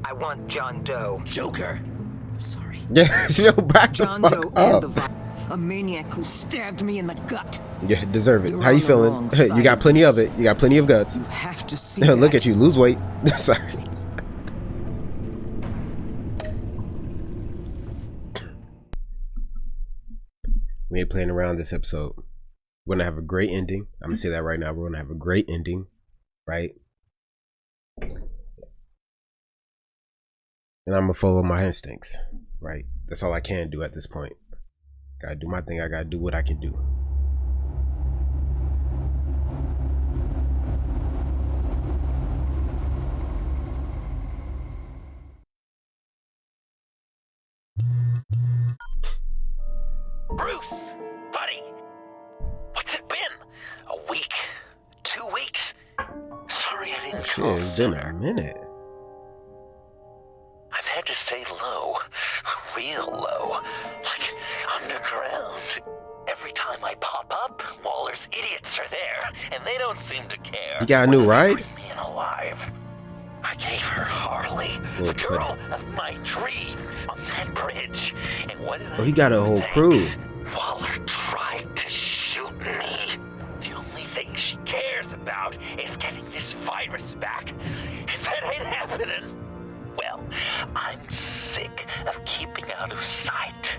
I want John Doe. Joker. Sorry. Yeah, back John the fuck Doe up. and the a maniac who stabbed me in the gut. Yeah, deserve it. You're How you on the feeling? wrong You side got of plenty this. of it. You got plenty of guts. You have to see Look that. at you, lose weight. Sorry. We ain't playing around this episode. We're gonna have a great ending. I'm gonna say that right now. We're gonna have a great ending, right? And I'm gonna follow my instincts, right? That's all I can do at this point. Gotta do my thing. I gotta do what I can do. Bruce, buddy, what's it been? A week? 2 weeks? Sorry I didn't Shit, call it's been sooner. a minute. I've had to stay low, real low, like underground. Every time I pop up, Waller's idiots are there, and they don't seem to care. You got a new ride? Bring me in alive. I gave her Harley, Oh, the girl of my dreams, on that bridge. And what did I he got a do whole thanks? crew. Waller tried to shoot me. The only thing she cares about is getting this virus back. If that ain't happening, well, I'm sick of keeping out of sight.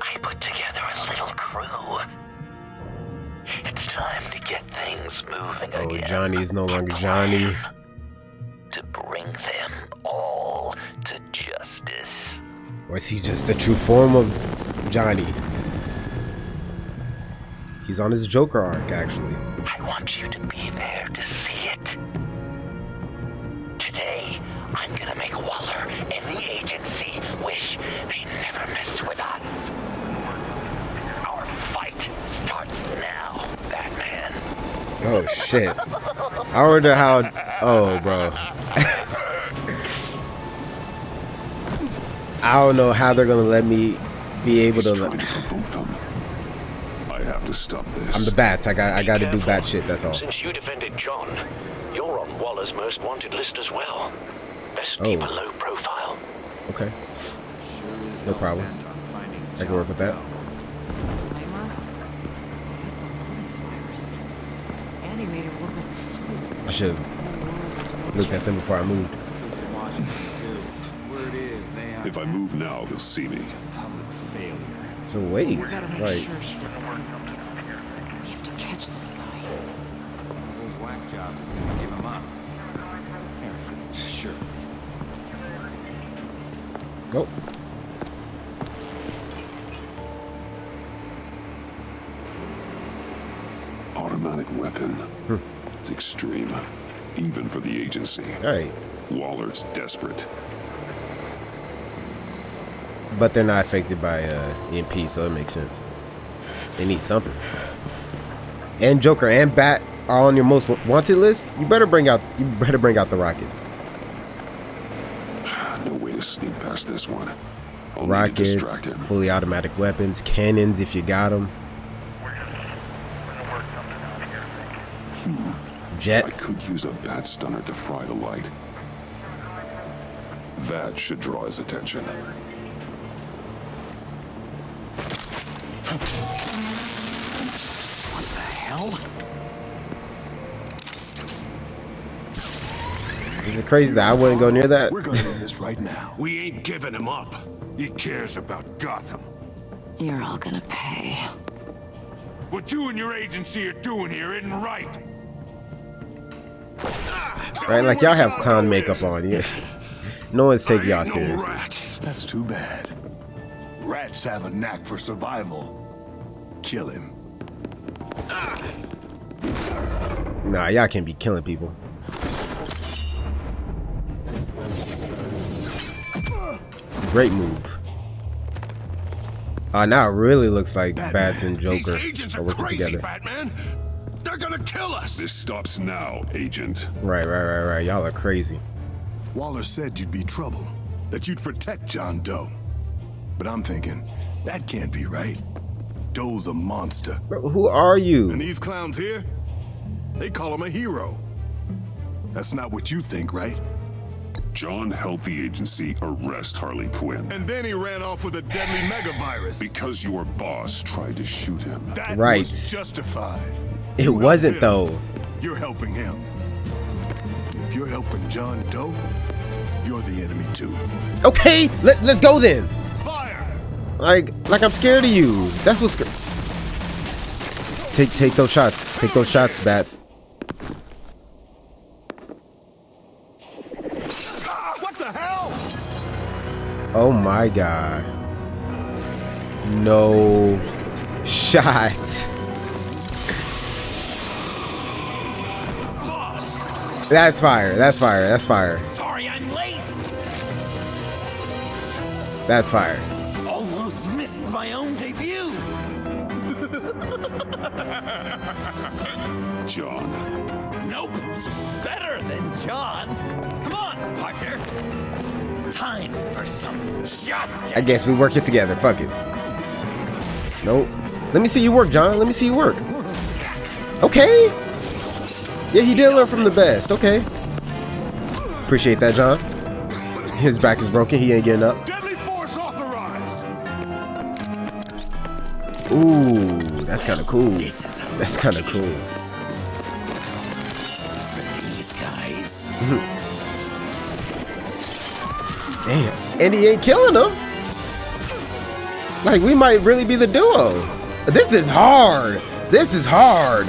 I put together a little crew. It's time to get things moving Oh, again. Johnny is no longer A Johnny. plan to bring them all to justice. Or is he just the true form of Johnny? He's on his Joker arc, actually. I want you to be there to see it. Today, I'm gonna make Waller and the agency wish they never messed with us. Our fight starts now, Batman. Oh shit! I wonder how. Oh, bro. I don't know how they're gonna let me be able to. Trying to provoke them. I have to stop this. I'm the bats. I got to do bat shit. That's all. Since you defended John, you're on Waller's most wanted list as well. Best Oh. keep a low profile. Okay. No problem. I can work with that. Timer? Has the Lotus virus. And he made her look like a fool. I should have looked at them before I moved. Suits in Washington too. Word is they are If I move now, they'll see me. a public failure. So wait, We gotta make right? sure she doesn't think. We have to catch this guy. Those whack jobs is gonna give him up. Harrison, sure. Nope. Automatic weapon. It's extreme. Even for the agency. All right, Waller's desperate. but they're not affected by EMP, so it makes sense. They need something. And Joker and Bat are on your most wanted list. You better bring out the rockets. No way to sneak past this one. I'll need to Rockets, distract him. fully automatic weapons, cannons if you got them, I jets. could use a bat stunner to fry the light. That should draw his attention. What the hell? Is it crazy that I wouldn't go near that? We're gonna end this right now. We ain't giving him up. He cares about Gotham. You're all gonna pay. What you and your agency are doing here isn't right. Right, like y'all have clown makeup on. Yeah. No one's taking y'all seriously. That's too bad. Rats have a knack for survival. Kill him. Nah, y'all can't be killing people. Great move. Now it really looks like Bats and These Joker agents are are working crazy, together. Batman. They're gonna kill us. This stops now, Agent. Right. Y'all are crazy. Waller said you'd be trouble, that you'd protect John Doe. But I'm thinking, that can't be right. Doe's a monster. Bro, who are And you? these clowns here, they call him a hero. That's not what you think, right? John helped the agency arrest Harley Quinn. And then he ran off with a deadly megavirus. Because your boss tried to shoot him. That Right. was justified. It You helped wasn't him. though. You're helping him. If you're helping John Doe, you're the enemy too. Okay, let's go then. Fire! Like I'm scared of you. That's what's. Take those shots. Take those shots, Bats. What the hell? Oh my god. No shots. That's fire. That's fire. That's fire. Sorry I'm late. That's fire. Almost missed my own debut. John. Nope. Better than John. Come on, partner. Time for some justice. I guess we work it together. Fuck it. Nope. Let me see you work, John. Let me see you work. Okay. Yeah, he did learn from the best. Okay. Appreciate that, John. His back is broken. He ain't getting up. Deadly force authorized! Ooh, that's kind of cool. This is That's kind of cool. for these guys. Damn. And he ain't killing them. Like, we might really be the duo. This is hard. This is hard.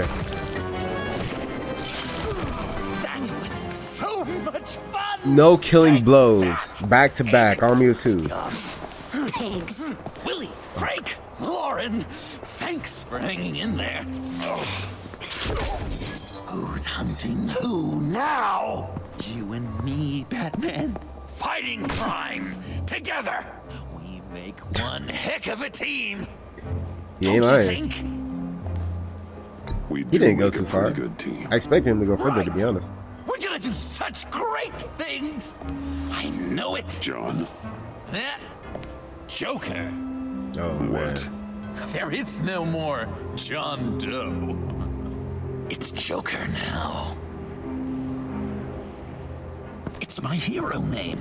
That was so much fun. No killing blows. Back to back. Army of two. Thanks. Willie, Frank, Lauren, thanks for hanging in there. Who's hunting who now? You and me, Batman. Fighting crime together. We make one heck of a team. He ain't Don't you lying. think? We He do didn't go make too a far. pretty good team. I expected him to go further, to be honest. We're gonna do such great things. I know it. John. Eh? Joker. Oh, What? man. There is no more John Doe. It's Joker now. It's my hero name.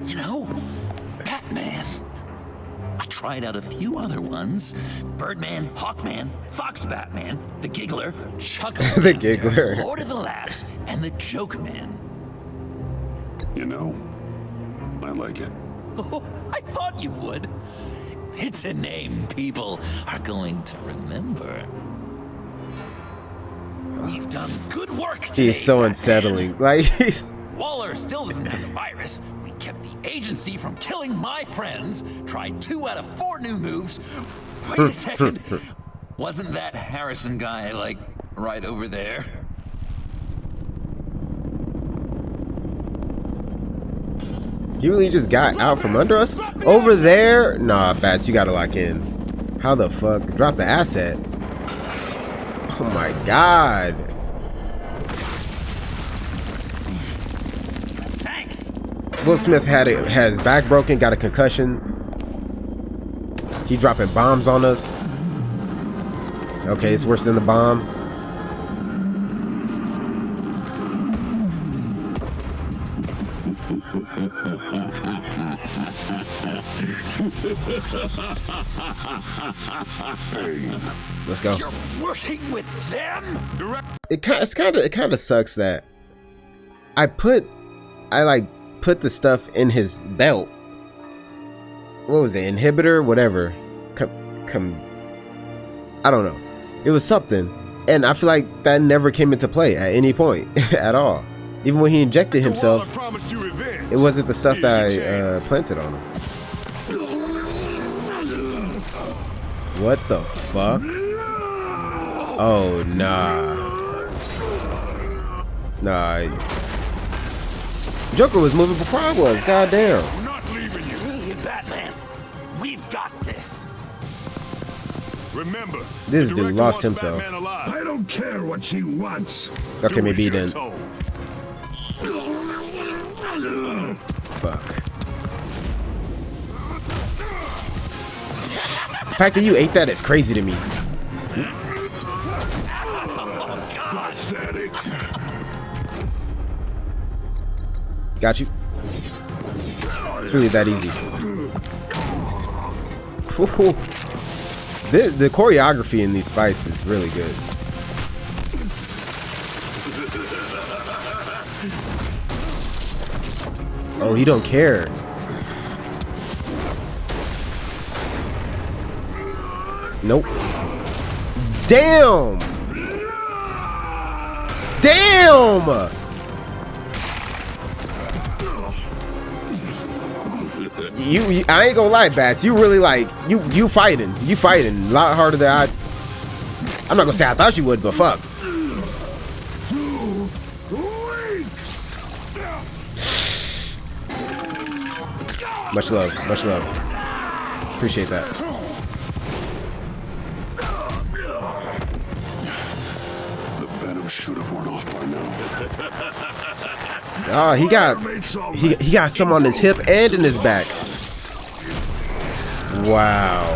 You know, Batman. I tried out a few other ones. Birdman, Hawkman, Fox Batman, the Giggler, Chuck The Giggler. Lord of the Laughs, and the Joke Man. You know, I like it. Oh, I thought you would. It's a name people are going to remember. We've done good work today, He is so Batman. unsettling. Like, he's... Waller still doesn't have the virus. We kept the agency from killing my friends. Tried 2 out of 4 new moves. Wait a second. Wasn't that Harrison guy, like, right over there? He really just got out from under us? Over there? Nah, Bats, you gotta lock in. How the fuck? Drop the asset. Oh my god. Thanks. Will Smith has his back broken, got a concussion. He dropping bombs on us. Okay, it's worse than the bomb. Let's go. You're working with them? It kind of sucks that I like put the stuff in his belt. What was it? Inhibitor, whatever. I don't know. It was something, and I feel like that never came into play at any point at all. Even when he injected himself, it wasn't the stuff that I planted on him. What the fuck? Oh, nah. Nah. Joker was moving before I was. Goddamn. I'm not leaving you. Me and Batman. We've got this. Remember, This the dude director lost wants himself. Batman alive. I don't care what she wants. Okay, Do maybe he as you're didn't. told. Fuck. The fact that you ate that is crazy to me. Pathetic. Got you. It's really that easy. Woo-hoo. The choreography in these fights is really good. Oh, he don't care. Nope. Damn! Damn! I ain't gonna lie, Bats. You really like you fighting. You fighting a lot harder than I'm not gonna say I thought you would, but fuck. Much love, much love. Appreciate that. The venom should have worn off by now. Oh, he got some on his hip and in his back. Wow.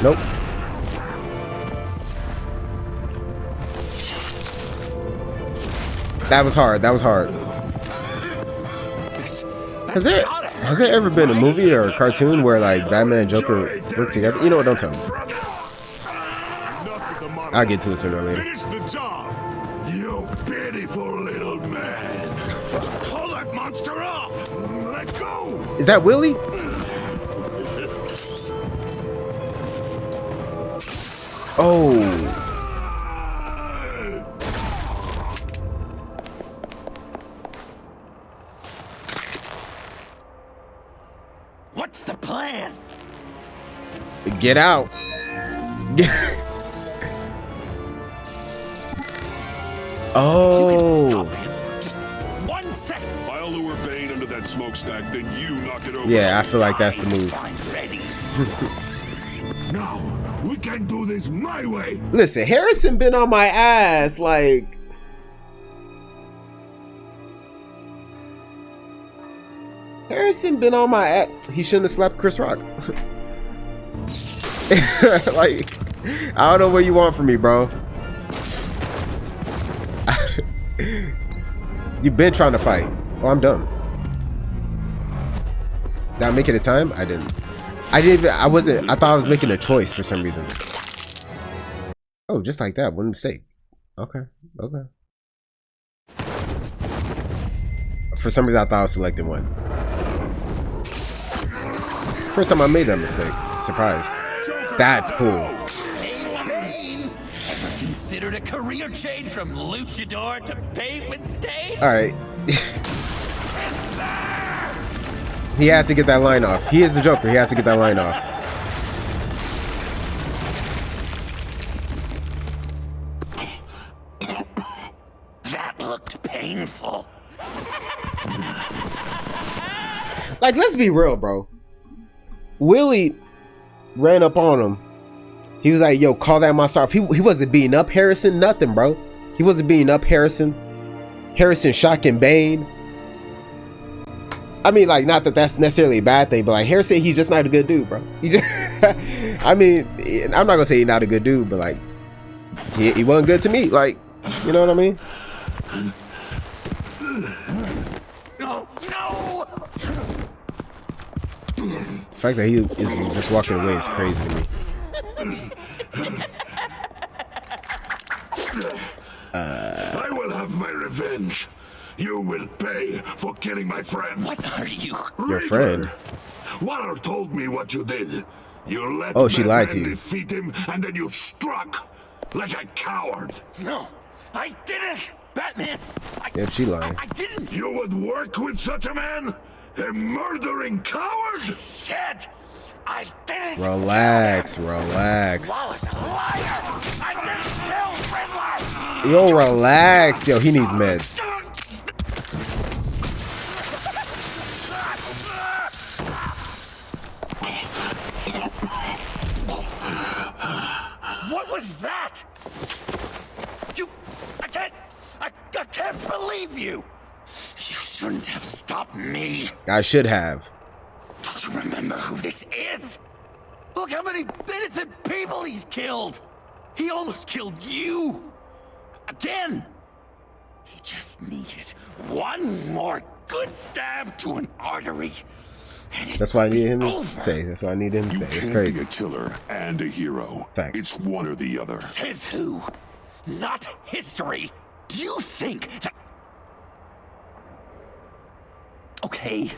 Nope. That was hard. That was hard. Has there ever been a movie or a cartoon where like Batman and Joker work together? You know what? Don't tell me. I'll get to it sooner or later. Finish the job, you pitiful little man. Pull that monster off. Let go. Is that Willie? Oh. What's the plan? Get out. Oh. Stop him for just 1 second. I'll lure Bane under that smokestack, then you knock it over. Yeah, I feel like that's the move. I'm ready. Now, we can do this my way. Listen, Harrison been on my ass like Harrison been on my ass. He shouldn't have slapped Chris Rock. Like, I don't know what you want from me, bro. You've been trying to fight. Oh, I'm done. Did I make it a time? I didn't. I thought I was making a choice for some reason. Oh, just like that. One mistake. Okay. Okay. For some reason, I thought I was selecting one. First time I made that mistake. Surprised. That's cool. Hey, ever considered a career change from luchador to pavement stain? All right. He had to get that line off. He is the Joker. He had to get that line off. That looked painful. Like, let's be real, bro. Willie ran up on him. He was like, yo, call that monster off. He wasn't beating up Harrison, nothing, bro. He wasn't beating up Harrison. Harrison shocking Bane. I mean, like, not that that's necessarily a bad thing, but like Harrison, he's just not a good dude, bro. He just, I mean, I'm not gonna say he's not a good dude, but like, he wasn't good to me. Like, you know what I mean? No, no! The fact that he is just walking away is crazy to me. I will have my revenge. You will pay for killing my friend. What are you? Your friend. Waller told me what you did. You let Oh, she lied Batman to you. defeat him, and then you struck like a coward. No, I didn't! Batman! Yep, she lying. I didn't! You would work with such a man? A murdering coward? I said I didn't! Relax, relax. Wallace, a liar! I didn't kill Riddler! Yo, relax. Yo, he needs meds. What was that? I can't believe you! You shouldn't have stopped me. I should have. Don't you remember who this is? Look how many innocent people he's killed! He almost killed you! again. He just needed one more good stab to an artery. That's why I need him to say. That's why I need him to say. It's Can't crazy. be a killer and a hero. Facts. It's one or the other. Says who? Not history. Do you think that... Okay.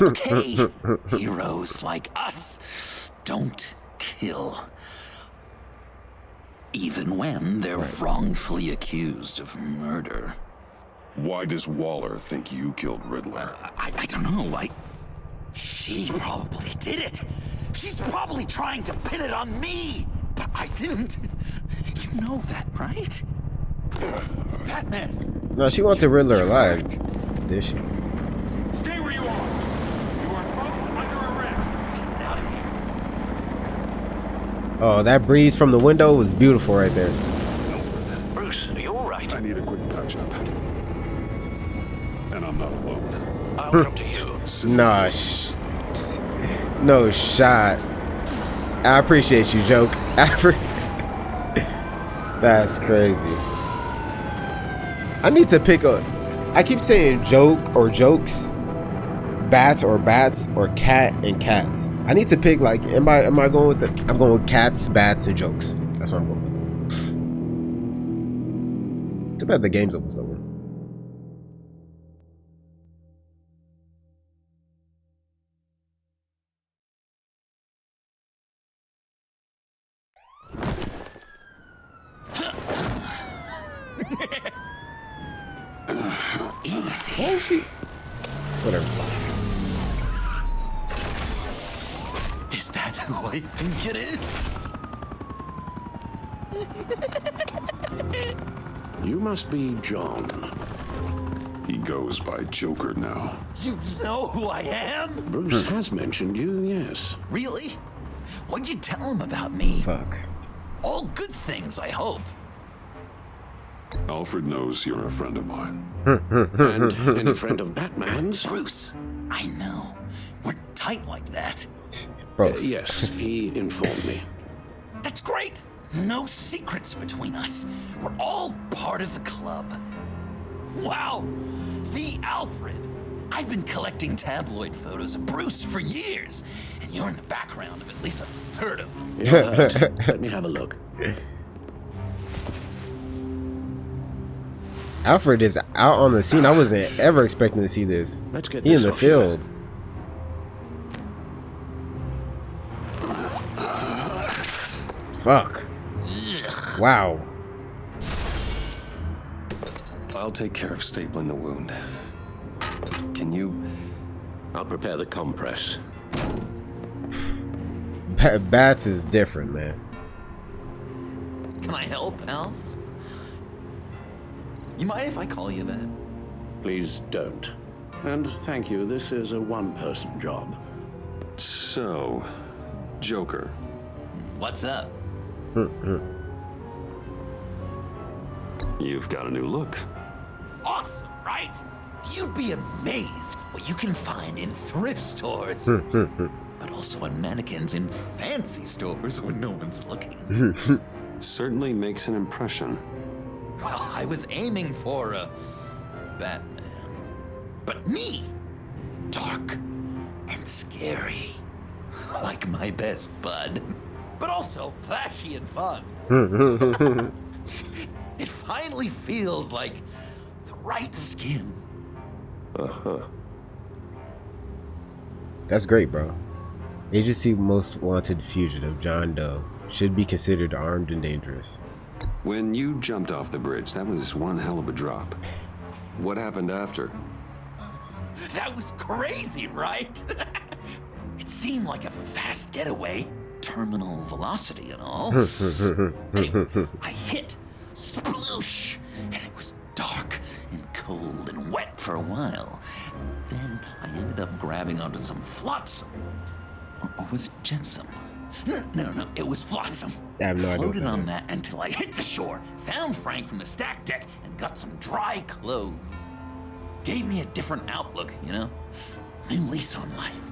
Okay. Heroes like us don't kill. Even when they're wrongfully accused of murder. Why does Waller think you killed Riddler? I don't know. She probably did it. She's probably trying to pin it on me. But I didn't. You know that, right? Batman. No, she wanted Riddler alive. Did she? Stay where you are. You are both under arrest. Get out of here. Oh, that breeze from the window was beautiful right there. Bruce, are you alright? I need a quick touch-up. And I'm not alone. I'll come to you. Nah, no shot. I appreciate you, joke. That's crazy. I need to pick a. I keep saying joke or jokes, bats or cat and cats. I need to pick like. Am I going with the? I'm going with cats, bats, and jokes. That's what I'm going with. Too bad the game's almost over. Easy. Whatever. Is that who I think it is? You must be John. He goes by Joker now. You know who I am? Bruce has mentioned you, yes. Really? What'd you tell him about me? Fuck. All good things, I hope. Alfred knows you're a friend of mine. And any friend of Batman's? Bruce, I know. We're tight like that. Bro. Yes, he informed me. That's great. No secrets between us. We're all part of the club. Wow. The Alfred. I've been collecting tabloid photos of Bruce for years, and you're in the background of at least a third of them. You're hurt. Let me have a look. Alfred is out on the scene. I wasn't ever expecting to see this. Let's get He this in the off your field. Fuck. Wow. I'll take care of stapling the wound. Can you? I'll prepare the compress. Bats is different, man. Can I help, Alf? You mind if I call you that? Please don't. And thank you, this is a one-person job. So, Joker. What's up? You've got a new look. Awesome, right? You'd be amazed what you can find in thrift stores. But also on mannequins in fancy stores when no one's looking. Certainly makes an impression. Well, I was aiming for a Batman. But me, dark and scary. Like my best bud. But also flashy and fun. It finally feels like the right skin. That's great, bro. Agency Most Wanted Fugitive John Doe should be considered armed and dangerous. When you jumped off the bridge, that was one hell of a drop. What happened after? That was crazy, right? It seemed like a fast getaway, terminal velocity and all. Anyway, I hit, sploosh, and it was dark and cold and wet for a while. Then I ended up grabbing onto some flotsam. Or was it jetsam? No, it was flotsam. I have no idea. Floated on that until I hit the shore, found Frank from the stack deck, and got some dry clothes. Gave me a different outlook, you know? New lease on life.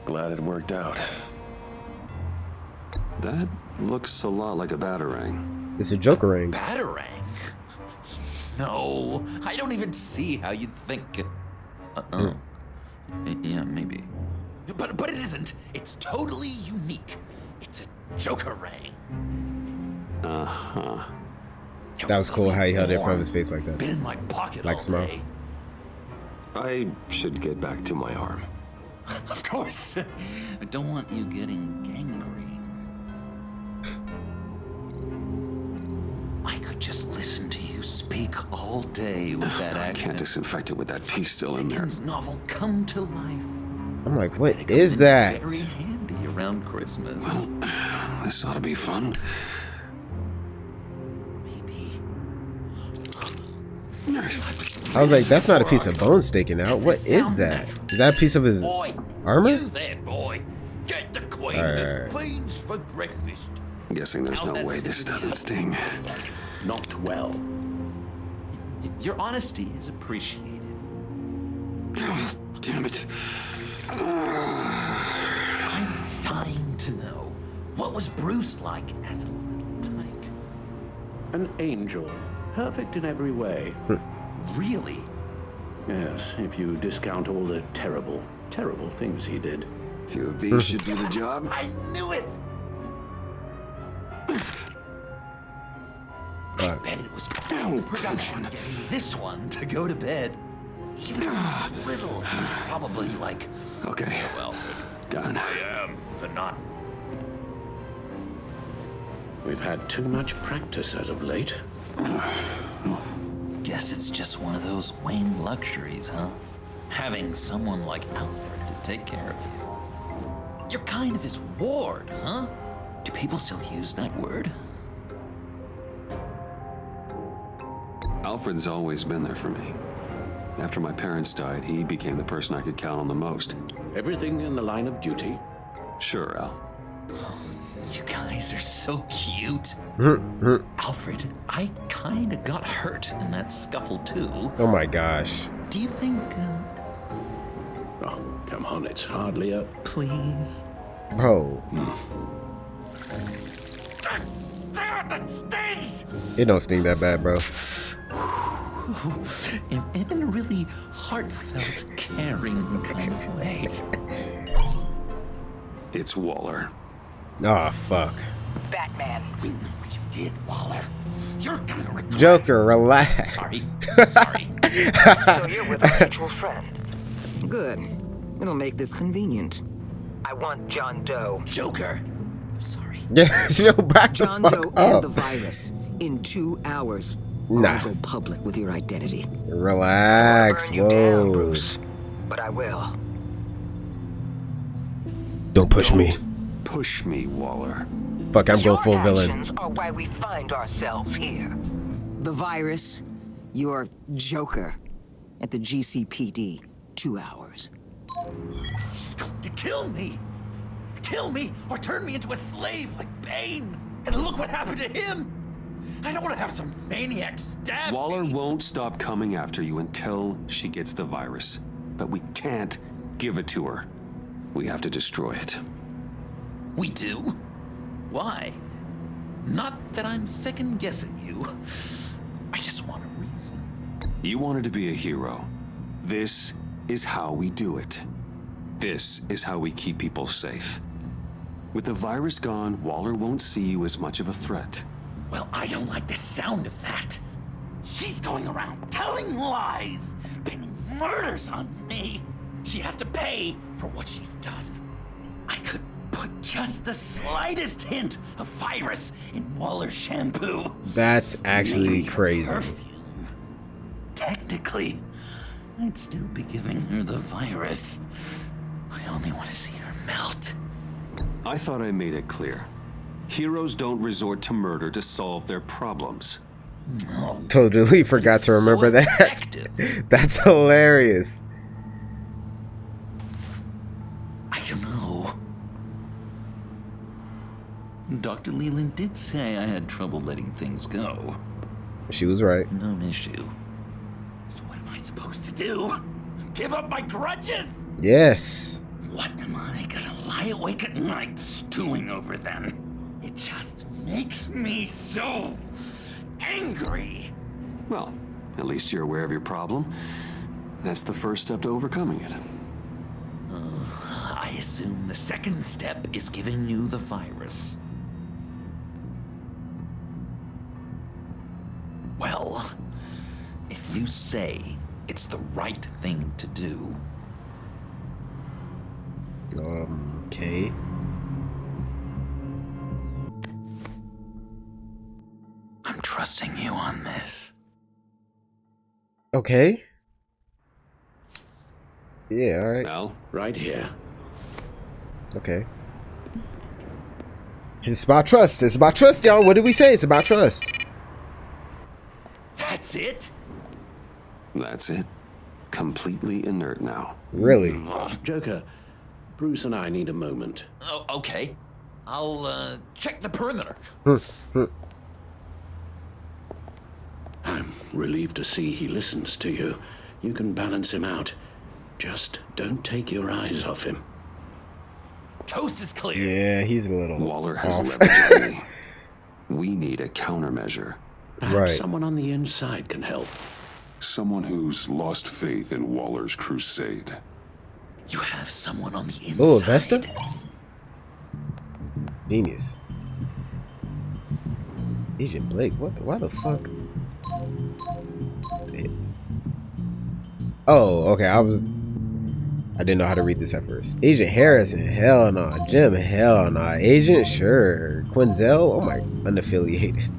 Glad it worked out. That looks a lot like a batarang. It's a Joker ring. Batarang? No, I don't even see how you'd think. Yeah, maybe. But it isn't. It's totally unique. It's a Joker ring. Uh-huh. That was cool how he held it in front of his face like that. Been in my pocket like all Smile. day. I should get back to my arm. Of course. I don't want you getting gangrene. I could just listen to you speak all day with that I accent. can't disinfect it with that piece still in there. Dickens' novel come to life. I'm like, what is that? Very handy around Christmas. Well, this ought to be fun. Maybe. I was like, that's not a piece of bone sticking out. What is that? Is that a piece of his Boy, armor? you there, boy. Get the queen Alright. beans for breakfast. I'm guessing there's How's no that way this doesn't sting. Not well. Your honesty is appreciated. Oh, damn it. I'm dying to know, what was Bruce like as a little tyke? An angel. Perfect in every way. Really? Yes, if you discount all the terrible, terrible things he did. A few of these should do the job. I knew it! I bet it was production getting this one to go to bed. Even if it was little, he was probably like, Okay, well, done. I am the not. We've had too much practice as of late. Guess it's just one of those Wayne luxuries, huh? Having someone like Alfred to take care of you. You're kind of his ward, huh? Do people still use that word? Alfred's always been there for me. After my parents died, he became the person I could count on the most. Everything in the line of duty. Sure, Al. You guys are so cute. Alfred, I kinda got hurt in that scuffle too. Oh my gosh. Do you think, Oh, come on, it's hardly a... please? Bro, Damn it, that stings! it don't sting that bad, bro. In a really heartfelt, caring kind of way. It's Waller. Oh, fuck. Batman. We know what you did, Waller. You're gonna regret. Joker, relax. Sorry. Sorry. So you're with our mutual friend. Good. It'll make this convenient. I want John Doe. Joker. Sorry. Yeah, you know, back the John fuck Doe up. and the virus in 2 hours. Nah. I'll go public with your identity. Relax, Burn you down, whoa. Bruce. But I will. Don't push me. Push me, Waller. Fuck, I'm going full Your villain. actions are why we find ourselves here. The virus, your Joker, at the GCPD. 2 hours. She's going to kill me. Kill me or turn me into a slave like Bane. And look what happened to him. I don't want to have some maniac stab Waller me. won't stop coming after you until she gets the virus. But we can't give it to her. We have to destroy it. We do? Why? Not that I'm second guessing you. I just want a reason. You wanted to be a hero. This is how we do it. This is how we keep people safe. With the virus gone, Waller won't see you as much of a threat. Well, I don't like the sound of that. She's going around telling lies, pinning murders on me. She has to pay for what she's done. I could put just the slightest hint of virus in Waller's shampoo. That's actually Maybe crazy. perfume. Technically, I'd still be giving her the virus. I only want to see her melt. I thought I made it clear. Heroes don't resort to murder to solve their problems. No. Totally forgot to remember that. Effective. That's hilarious. I don't know. Dr. Leland did say I had trouble letting things go. She was right. Known issue. So what am I supposed to do? Give up my grudges? Yes. What am I gonna lie awake at night stewing over then? It just makes me so angry. Well, at least you're aware of your problem. That's the first step to overcoming it. I assume the second step is giving you the virus. Well, if you say it's the right thing to do. Okay. I'm trusting you on this. Okay. Yeah, all right. Well, right here. Okay. It's about trust. It's about trust, y'all. What did we say? It's about trust. That's it? That's it. Completely inert now. Really? Joker, Bruce and I need a moment. Oh, okay. I'll check the perimeter. I'm relieved to see he listens to you. You can balance him out. Just don't take your eyes off him. Coast is clear. Yeah, he's a little Waller has off. leverage on me. We need a countermeasure. Perhaps someone on the inside can help. Someone who's lost faith in Waller's crusade. You have someone on the inside. Oh, Vesta? Genius. Agent Blake, why the fuck? Oh, okay, I didn't know how to read this at first. Agent Harrison, hell no. Jim, hell no. Agent, sure. Quinzel, oh my, unaffiliated.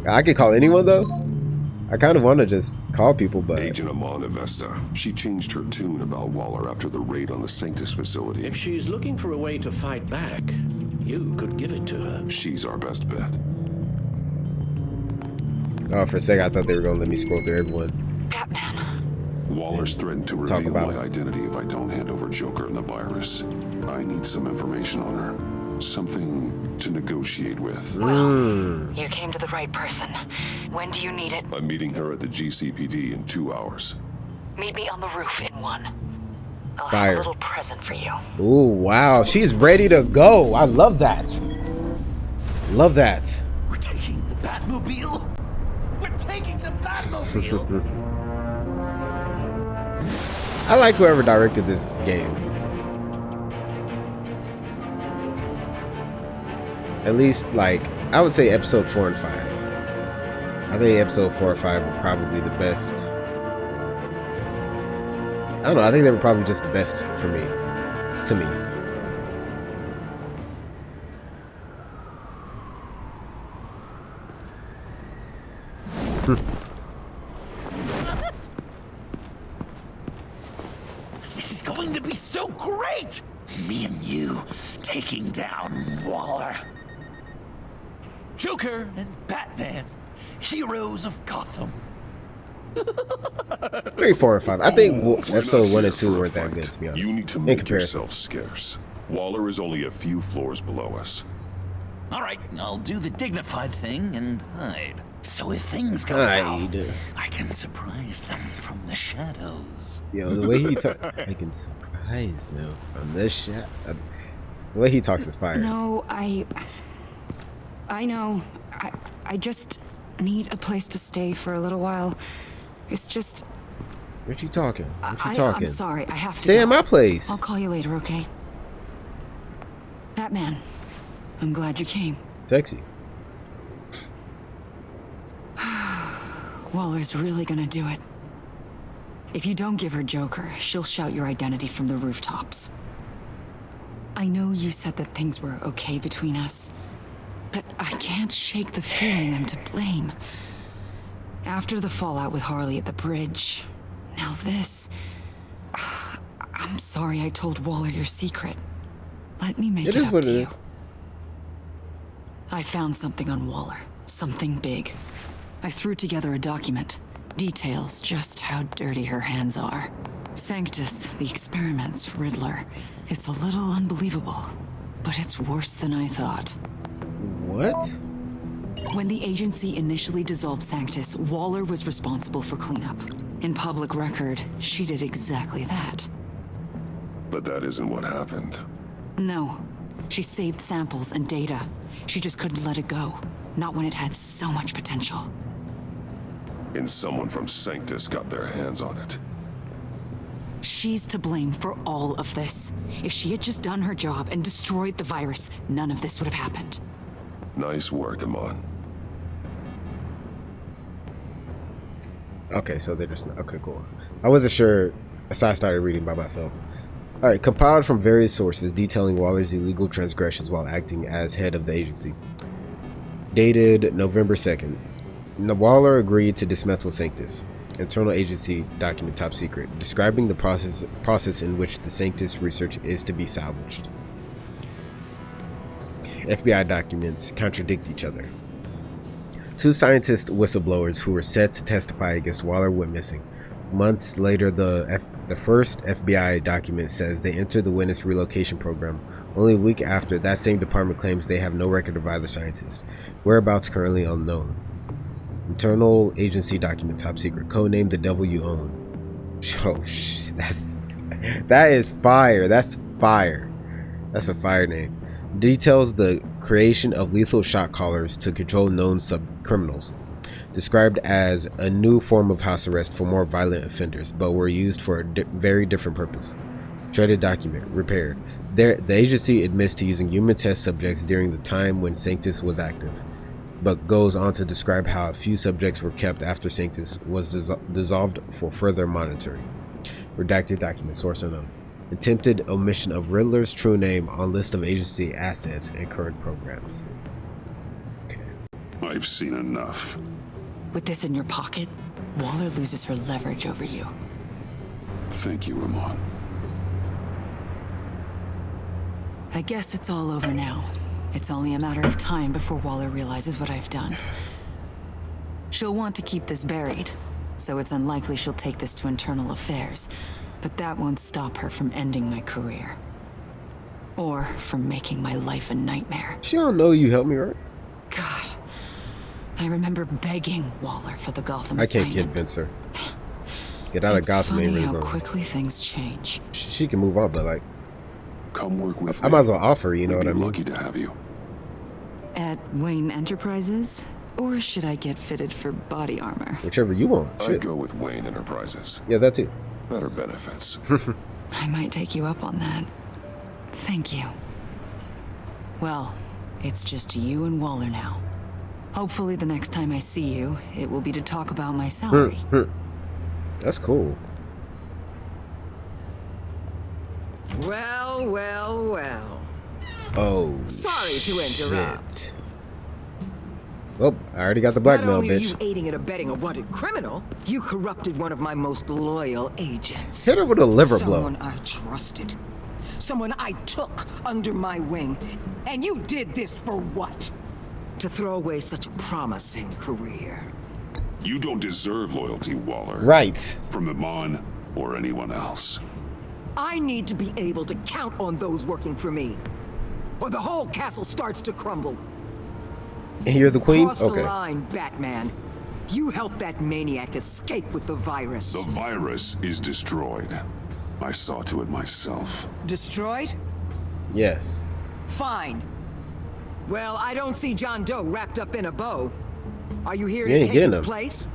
I could call anyone though. I kind of want to just call people, but Agent Amanda Vesta. She changed her tune about Waller after the raid on the Sanctus facility. If she's looking for a way to fight back, you could give it to her. She's our best bet. oh, for a second I thought they were gonna let me scroll through everyone. Batman. Waller's threatened to Talk reveal about my it. identity if I don't hand over Joker and the virus. I need some information on her. Something to negotiate with. You came to the right person. When do you need it? I'm meeting her at the GCPD in 2 hours. Meet me on the roof in 1. I'll have Fire. a little present for you. Ooh, wow, she's ready to go. I love that. Love that. We're taking the Batmobile? We're taking the Batmobile! I like whoever directed this game. At least, like, I would say episode 4 and 5. I think episode 4 or 5 were probably the best. I don't know, I think they were probably just the best for me. To me. This is going to be so great! Me and you taking down Waller. Joker and Batman, heroes of Gotham. 3, 4, and 5. I think episode 1 and 2 weren't that good, to be honest. You need to In make comparison. yourself scarce. Waller is only a few floors below us. All right, I'll do the dignified thing and hide. So if things go Hide. south, I can surprise them from the shadows. Yo, the way he talks, I can surprise them from this shit. The way he talks is fire. No, I know. I just need a place to stay for a little while. It's just... What you talking? What you talking? I'm sorry, I have to Stay go. at my place. I'll call you later, okay? Batman, I'm glad you came. Sexy. Waller's really gonna do it. If you don't give her Joker, she'll shout your identity from the rooftops. I know you said that things were okay between us, but I can't shake the feeling I'm to blame. After the fallout with Harley at the bridge, now this... I'm sorry I told Waller your secret. Let me make it is up what to it you. is. I found something on Waller. Something big. I threw together a document. Details just how dirty her hands are. Sanctus, the experiments, Riddler. It's a little unbelievable, but it's worse than I thought. What? When the agency initially dissolved Sanctus, Waller was responsible for cleanup. In public record, she did exactly that. But that isn't what happened. No. She saved samples and data. She just couldn't let it go. Not when it had so much potential. And someone from Sanctus got their hands on it. She's to blame for all of this. If she had just done her job and destroyed the virus, none of this would have happened. Nice work, Amon. Okay, so they're just... Okay, cool. I wasn't sure, so I started reading by myself. Alright, compiled from various sources detailing Waller's illegal transgressions while acting as head of the agency. Dated November 2nd. Waller agreed to dismantle Sanctus. Internal agency document top secret, describing the process in which the Sanctus research is to be salvaged. FBI documents contradict each other. Two scientist whistleblowers who were set to testify against Waller went missing. Months later, the first FBI document says they entered the witness relocation program. Only a week after, that same department claims they have no record of either scientist. Whereabouts currently unknown. Internal agency document top secret, codenamed The Devil You Own. Oh, that is fire. That's fire. That's a fire name. Details the creation of lethal shot callers to control known sub-criminals, described as a new form of house arrest for more violent offenders, but were used for a very different purpose. Shredded document, repaired. The agency admits to using human test subjects during the time when Sanctus was active, but goes on to describe how a few subjects were kept after Sanctus was dissolved for further monitoring. Redacted document, source unknown. Attempted omission of Riddler's true name on list of agency assets and current programs. Okay. I've seen enough. With this in your pocket, Waller loses her leverage over you. Thank you, Amon. I guess it's all over now. It's only a matter of time before Waller realizes what I've done. She'll want to keep this buried, so it's unlikely she'll take this to internal affairs. But that won't stop her from ending my career. Or from making my life a nightmare. She don't know you helped me, right? God. I remember begging Waller for the Gotham I assignment. can't convince her. Get out of Gotham ain't really how going. quickly things change. She can move on, but like... Come work with I might as well offer, you know We'd what I mean? Lucky to have you. At Wayne Enterprises? Or should I get fitted for body armor? Whichever you want. I'd go with Wayne Enterprises. Yeah, that too. Better benefits. I might take you up on that. Thank you. Well, it's just you and Waller now. Hopefully the next time I see you, it will be to talk about my salary. That's cool. Well, well, well. Oh, sorry to interrupt. Oh, I already got the blackmail, Not only bitch. are you aiding and abetting a wanted criminal, you corrupted one of my most loyal agents. Hit her with a liver blow. Someone I trusted. Someone I took under my wing. And you did this for what? To throw away such a promising career. You don't deserve loyalty, Waller. Right. From Amon or anyone else. I need to be able to count on those working for me, or the whole castle starts to crumble. And you're the queen? Cross Okay. the line, Batman. You helped that maniac escape with the virus. The virus is destroyed. I saw to it myself. Destroyed? Yes. Fine. Well, I don't see John Doe wrapped up in a bow. Are you here You to ain't take getting his him. place?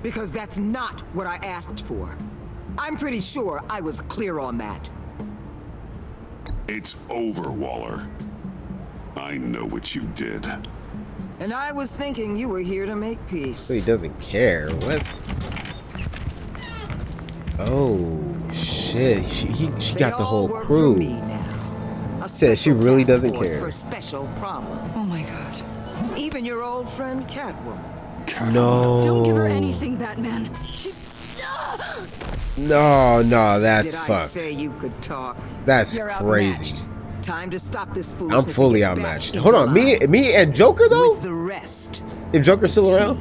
Because that's not what I asked for. I'm pretty sure I was clear on that. It's over, Waller. I know what you did. And I was thinking you were here to make peace. So he doesn't care. What? Oh, shit. She got the whole crew. For me now. Said she really doesn't care. For special problems. Oh my god. Even your old friend Catwoman. No. Don't give her anything, Batman. No, that's Did I fucked. say you could talk? That's You're crazy. outmatched. Time to stop this foolishness. I'm fully and get back outmatched. into Hold on, line. me and Joker though? With the rest. If Joker's still around?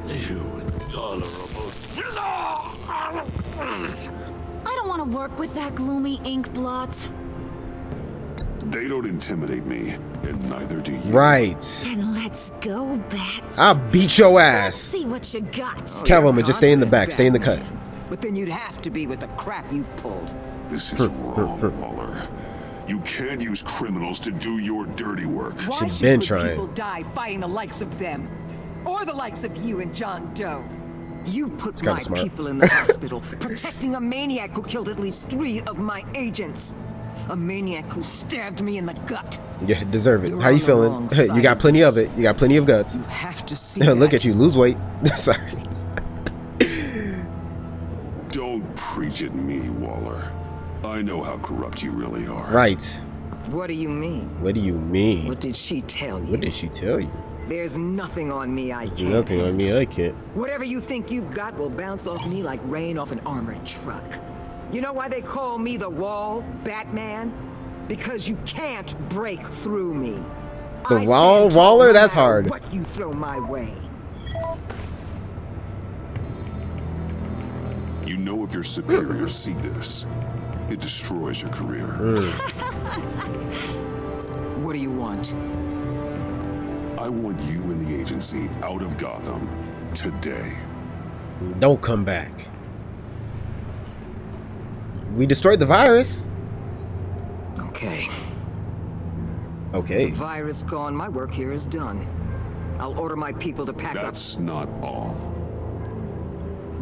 You intolerable. I don't want to work with that gloomy ink blot. They don't intimidate me, and neither do you. Right. Then let's go, Bats. I'll beat your Let's ass. see what you got. Catwoman, just stay in the back. Stay in the cut. But then you'd have to be with the crap you've pulled. This is wrong, Waller. You can't use criminals to do your dirty work. Why should good people die fighting the likes of them? Or the likes of you and John Doe? You put my people in the hospital, protecting a maniac who killed at least 3 of my agents. A maniac who stabbed me in the gut. Yeah, deserve it. How you feeling? You got plenty of it. You got plenty of guts. You have to see Look at you, lose weight. Sorry. Don't preach at me, Waller. I know how corrupt you really are. Right. What do you mean? What do you mean? What did she tell you? What did she tell you? There's nothing on me I can't. Nothing on me I can't. Whatever you think you've got will bounce off me like rain off an armored truck. You know why they call me the Wall, Batman? Because you can't break through me. The Wall, Waller? That's hard. What you throw my way. You know if your superiors see this, it destroys your career. What do you want? I want you and the agency out of Gotham today. Don't come back. We destroyed the virus. Okay. Okay. The virus gone, my work here is done. I'll order my people to pack up. That's not all.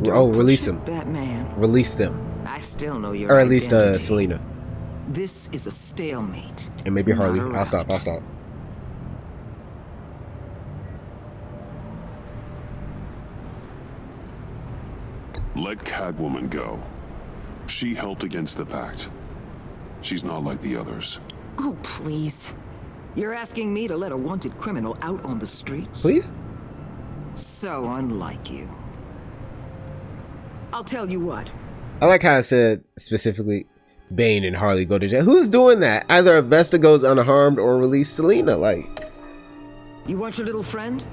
Release them. Batman. Release them. I still know your Or at least identity. Selena. This is a stalemate. And maybe Harley. I'll stop. Let Catwoman go. She helped against the Pact. She's not like the others. Oh, please. You're asking me to let a wanted criminal out on the streets? Please? So unlike you. I'll tell you what. I like how I said specifically Bane and Harley go to jail. Who's doing that? Either Vesta goes unharmed or release Selena. Like, you want your little friend?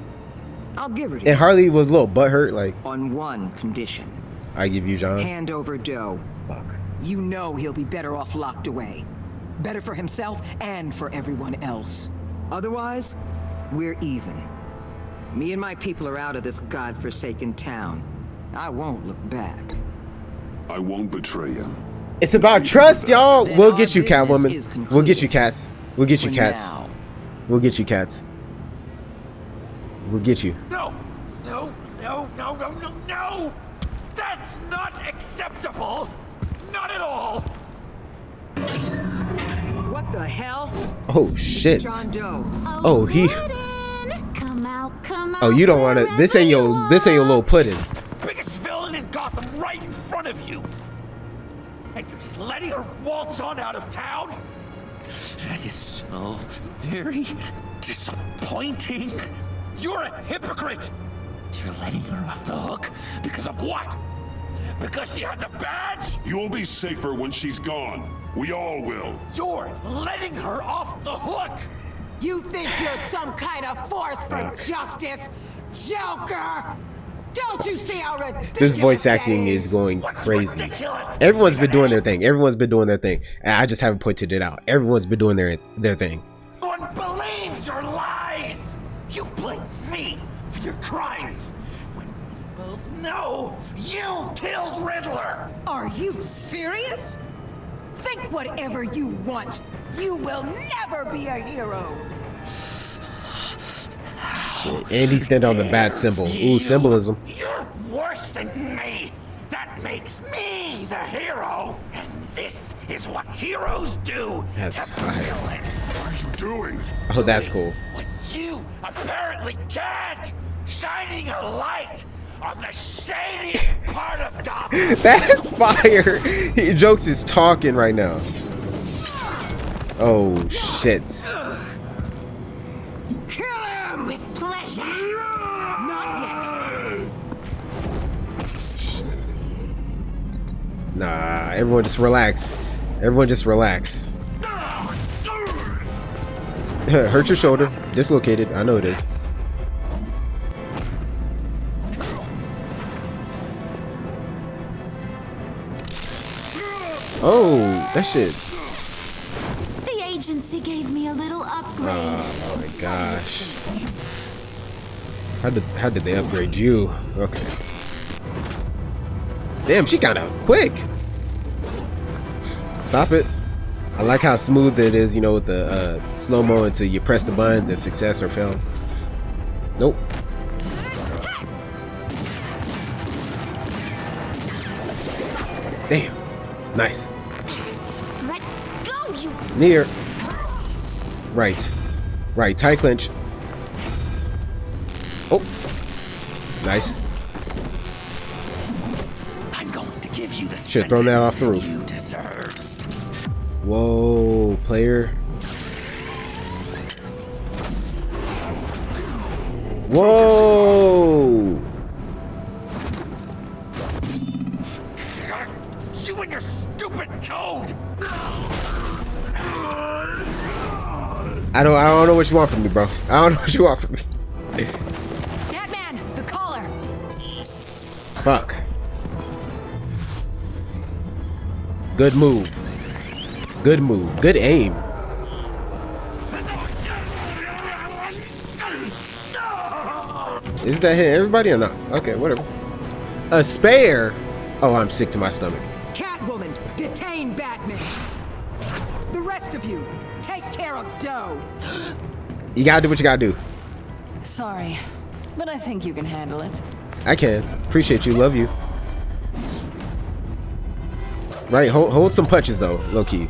I'll give her to and you. Harley was a little butthurt. Like, on one condition. I give you John. Hand over Doe. Fuck. You know he'll be better off locked away. Better for himself and for everyone else. Otherwise, we're even. Me and my people are out of this godforsaken town. I won't look back. I won't betray you. It's about trust, y'all. We'll get you, Catwoman. We'll get you, Cats. We'll get you, Cats. We'll get you, Cats. We'll get you. No! No! No! No! No! No! No! That's not acceptable! Not at all! What the hell? Oh shit! John Doe. Oh, he. Come out, Oh, you don't want to. This ain't your little pudding. Biggest villain in Gotham right in front of you! And you're just letting her waltz on out of town? That is so very disappointing. You're a hypocrite! You're letting her off the hook because of what? Because she has a badge? You'll be safer when she's gone. We all will. You're letting her off the hook! You think you're some kind of force for justice, Joker? Don't you see how ridiculous This voice acting is going crazy. Everyone's been doing their thing. I just haven't pointed it out. Everyone's been doing their thing. One believes your lies! You blame me for your crimes when we both know you killed Riddler! Are you serious? Think whatever you want. You will never be a hero. And he stand on the bad symbol. Ooh, symbolism. You're worse than me. That makes me the hero. And this is what heroes do. That's fire. What are you doing? Oh, that's cool. What you apparently can't. Shining a light on the shadiest part of Gotham. That's fire. Jokes is talking right now. Oh shit. Kill him with pleasure. Not yet. Shit. Nah, everyone just relax. Everyone just relax. Hurt your shoulder. Dislocated. I know it is. Oh, that shit. The agency gave me a little upgrade. Oh my gosh. How did they upgrade you? Okay. Damn, she got out quick. Stop it. I like how smooth it is, you know, with the slow-mo until you press the button, the success or fail. Nope. Damn. Nice. Let go, you. Near. Right. Right. Tight clinch. Oh. Nice. I'm going to give you the should have thrown that off the roof. You deserve. Whoa, player. Whoa. You and your stupid code. I don't know what you want from me, bro. I don't know what you want from me. Batman, the collar. Fuck. Good move. Good move. Good aim. Is that hit everybody or not? Okay, whatever. A spare? Oh, I'm sick to my stomach. Catwoman, detain Batman. The rest of you, take care of Doe. You gotta do what you gotta do. Sorry, but I think you can handle it. I can. Appreciate you. Love you. Right, hold some punches though, low key.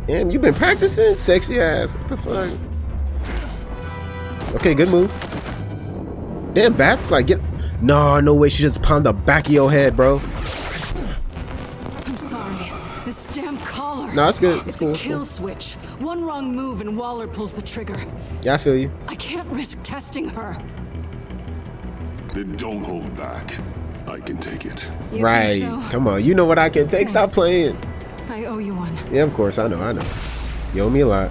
Damn, you been practicing? Sexy ass. What the fuck? Okay, good move. Damn, bats, like, get. No way, she just palmed the back of your head, bro. I'm sorry. This damn collar. No, it's good. It's cool, a kill switch. One wrong move and Waller pulls the trigger. Yeah, I feel you. I can't risk testing her. Then don't hold back. I can take it. You right. think so? Come on, you know what I can take. Thanks. Stop playing. I owe you one. Yeah, of course. I know. You owe me a lot.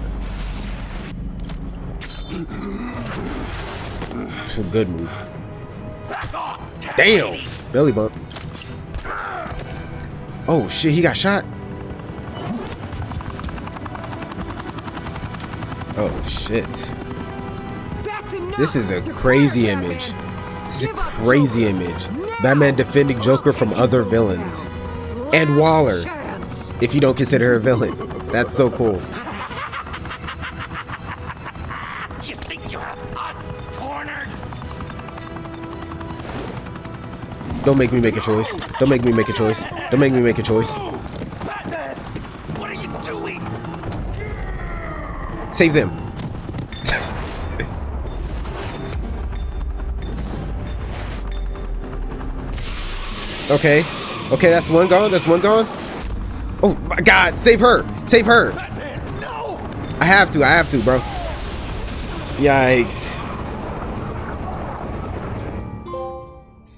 It's a good move. Damn! Belly bump. Oh shit, he got shot. Oh shit. This is a crazy image. This is a crazy image. Batman defending Joker from other villains. And Waller. If you don't consider her a villain. That's so cool. You think you have us cornered? Don't make me make a choice. Don't make me make a choice. Don't make me make a choice. Batman, what are you doing? Save them. Okay. Okay, that's one gone. That's one gone. Oh my god, save her. Save her. Batman, no. I have to, bro. Yikes.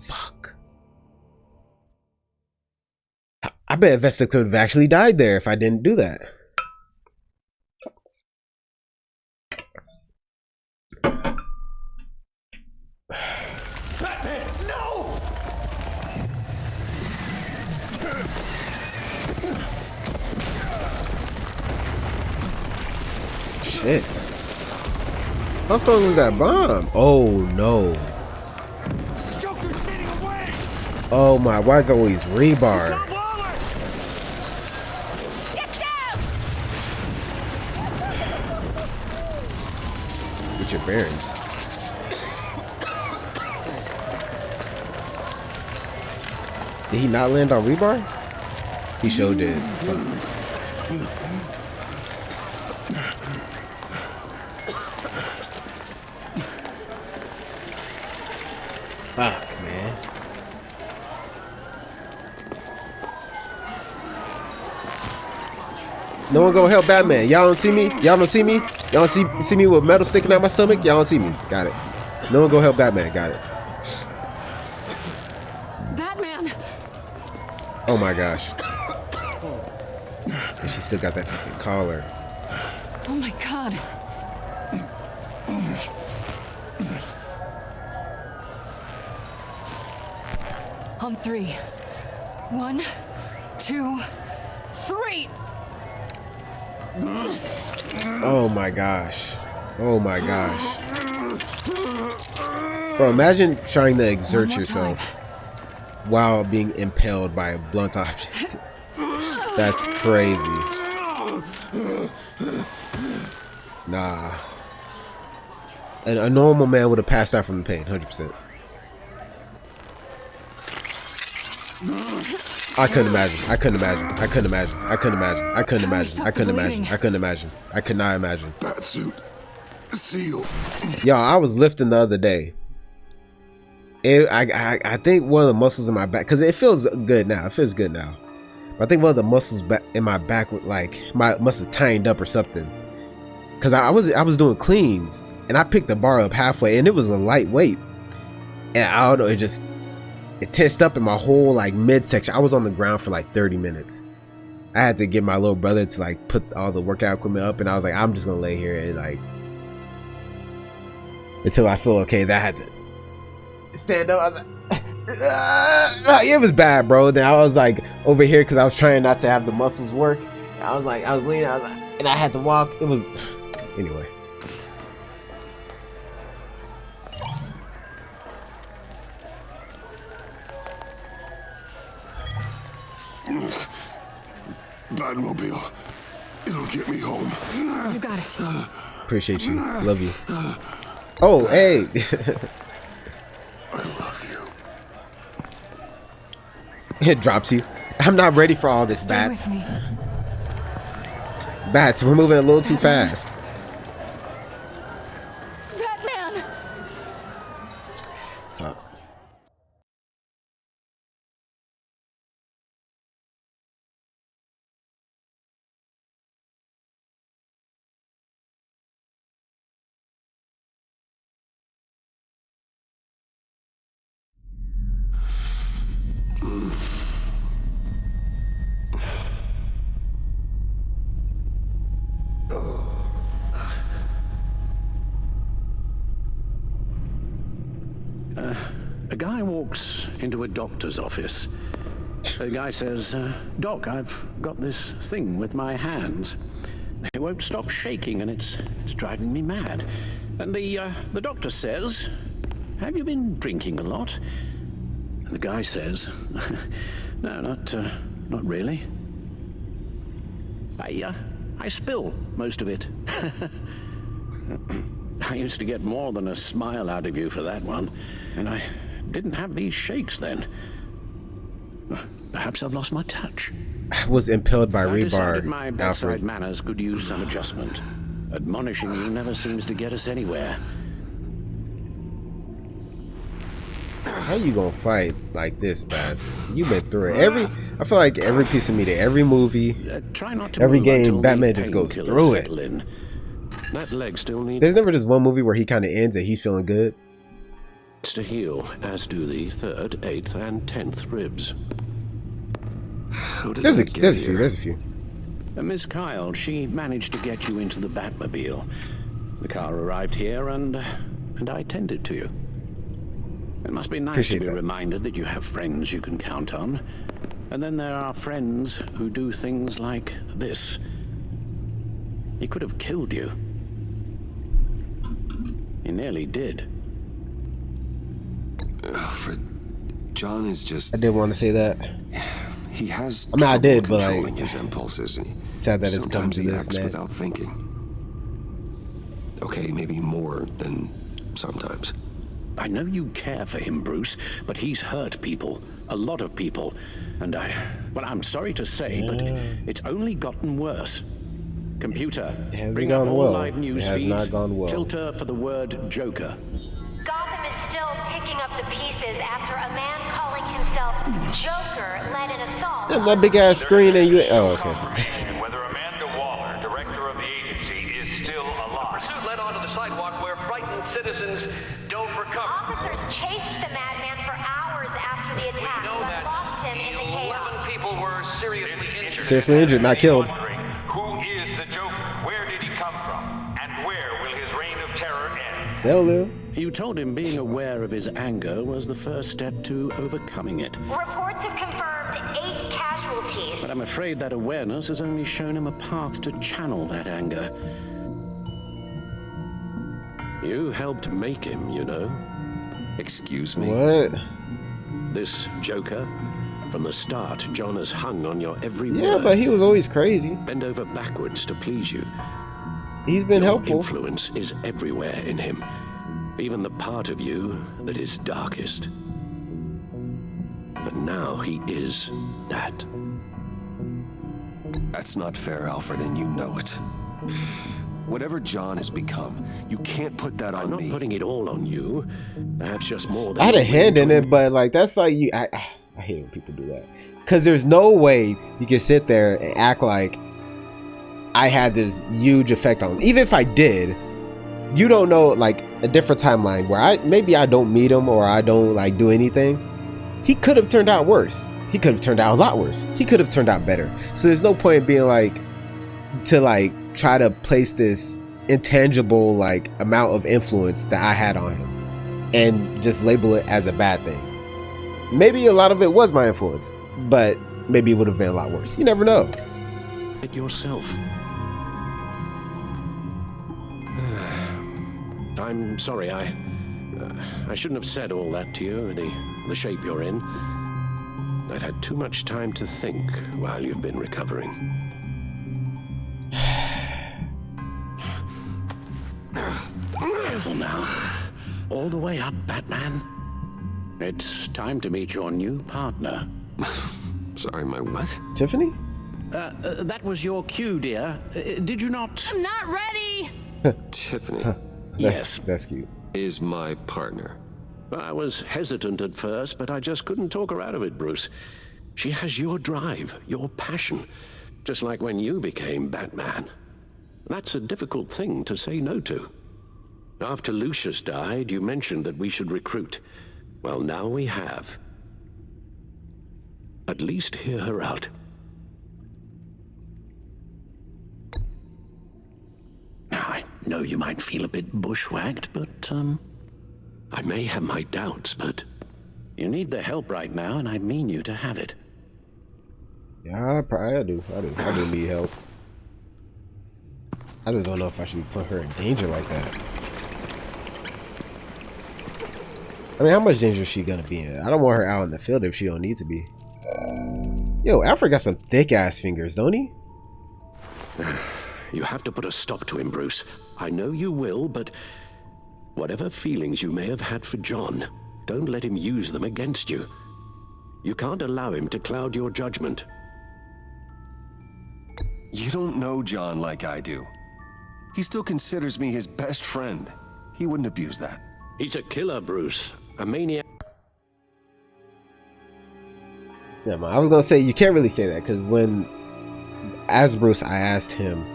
Fuck. I bet Vesta could have actually died there if I didn't do that. Batman, no. Shit. How strong was that bomb? Oh no. Joker's getting away. Oh my, why is it always rebar? Get down. Get your bearings. Did he not land on rebar? He sure did. Fuck, man. No one gonna help Batman. Y'all don't see me? Y'all don't see me? Y'all don't see me with metal sticking out my stomach? Y'all don't see me. Got it. No one go help Batman. Got it. Batman! Oh my gosh. And she still got that fucking collar. Oh my god. On 3. 1, 2, 3. Oh my gosh. Oh my gosh. Bro, imagine trying to exert yourself. while being impaled by a blunt object. That's crazy. Nah. A normal man would have passed out from the pain, 100%. I couldn't imagine. I couldn't imagine. I couldn't imagine. I couldn't imagine. I couldn't imagine. I couldn't imagine. I couldn't imagine. I could not imagine. Batsuit. Seal. Yo, I was lifting the other day. I think one of the muscles in my back, because it feels good now. It feels good now. But I think one of the muscles in my back must have tightened up or something. Because I was doing cleans and I picked the bar up halfway and it was a lightweight. And I don't know, it tensed up in my whole midsection. I was on the ground for 30 minutes. I had to get my little brother to put all the workout equipment up, and I was like, I'm just gonna lay here and until I feel okay. That I had to stand up. I was like, it was bad, bro. Then I was over here because I was trying not to have the muscles work. I was leaning, and I had to walk. It was anyway. Batmobile. It'll get me home. You got it. Appreciate you. Love you. Oh, hey. I love you. It drops you. I'm not ready for all this, Stay Bats. with me. Bats, we're moving a little too fast. Batman! Fuck. A guy walks into a doctor's office. The guy says, Doc, I've got this thing with my hands. They won't stop shaking and it's driving me mad. And the doctor says, have you been drinking a lot? And the guy says, no, not really. I spill most of it. I used to get more than a smile out of you for that one, and I didn't have these shakes then. Perhaps I've lost my touch. I was impelled by I decided rebar, my bedside Alfred. manners could use some adjustment. Admonishing you never seems to get us anywhere. How you gonna fight like this, Baz? You've been through it. I feel like every piece of media, every movie, Try not to every move game, until Batman the just goes painkillers through it. settle in. That leg still needs There's never this one movie where he kind of ends and he's feeling good. to heal, as do the 3rd, 8th, and 10th ribs. There's a few. Miss Kyle, she managed to get you into the Batmobile. The car arrived here, and I tended to you. It must be nice Appreciate to be that. reminded that you have friends you can count on. And then there are friends who do things like this. He could have killed you. He nearly did. Alfred, John is just... I did want to say that. He has I mean, I did, but controlling his impulses. And sad that it's come sometimes to he this, acts man. without thinking. Okay, maybe more than sometimes. I know you care for him, Bruce, but he's hurt people. A lot of people. And I'm sorry to say, but it's only gotten worse. Computer, bring up all live news feeds. Filter for the word Joker. Gotham is still picking up the pieces after a man calling himself Joker led an assault. Yeah, that big ass screen and you. Oh, okay. Whether Amanda Waller, director of the agency, is still alive. The pursuit led onto the sidewalk where frightened citizens don't recover. Officers chased the madman for hours after the attack, but lost him in the chaos. 11 people were seriously injured. Seriously injured, not killed. Who is the Joker? Where did he come from? And where will his reign of terror end? They'll live. You told him being aware of his anger was the first step to overcoming it. Reports have confirmed 8 casualties. But I'm afraid that awareness has only shown him a path to channel that anger. You helped make him, you know. Excuse me? What? This Joker, from the start, John has hung on your every word. Yeah, but he was always crazy. Bend over backwards to please you. He's been Your helpful. Influence is everywhere in him, even the part of you that is darkest. And now he is that. That's not fair, Alfred, and you know it. Whatever John has become, you can't put that on me. I'm not putting it all on you. Perhaps just more than I had a hand in it, but like that's like you. I hate when people do that, because there's no way you can sit there and act like I had this huge effect on him. Even if I did, you don't know like a different timeline where maybe I don't meet him or I don't like do anything. He could have turned out worse. He could have turned out a lot worse. He could have turned out better. So there's no point in being like to like try to place this intangible like amount of influence that I had on him and just label it as a bad thing. Maybe a lot of it was my influence, but maybe it would have been a lot worse. You never know. It yourself. I'm sorry, I shouldn't have said all that to you, the shape you're in. I've had too much time to think while you've been recovering. Careful now. All the way up, Batman. It's time to meet your new partner. Sorry, my what? Tiffany? That was your cue, dear. Did you not? I'm not ready. Tiffany. Yes. That's cute. Is my partner. I was hesitant at first, but I just couldn't talk her out of it, Bruce. She has your drive, your passion, just like when you became Batman. That's a difficult thing to say no to. After Lucius died, you mentioned that we should recruit. Well, now we have. At least hear her out. Now, I know you might feel a bit bushwhacked, but, I may have my doubts, but you need the help right now, and I mean you to have it. Yeah, I do need help. I just don't know if I should put her in danger like that. I mean, how much danger is she gonna be in? I don't want her out in the field if she don't need to be. Yo, Alfred got some thick ass fingers, don't he? You have to put a stop to him, Bruce. I know you will, but whatever feelings you may have had for John, don't let him use them against you. You can't allow him to cloud your judgment. You don't know John like I do. He still considers me his best friend. He wouldn't abuse that. He's a killer, Bruce. A maniac. Yeah, man, I was gonna say you can't really say that because as Bruce, I asked him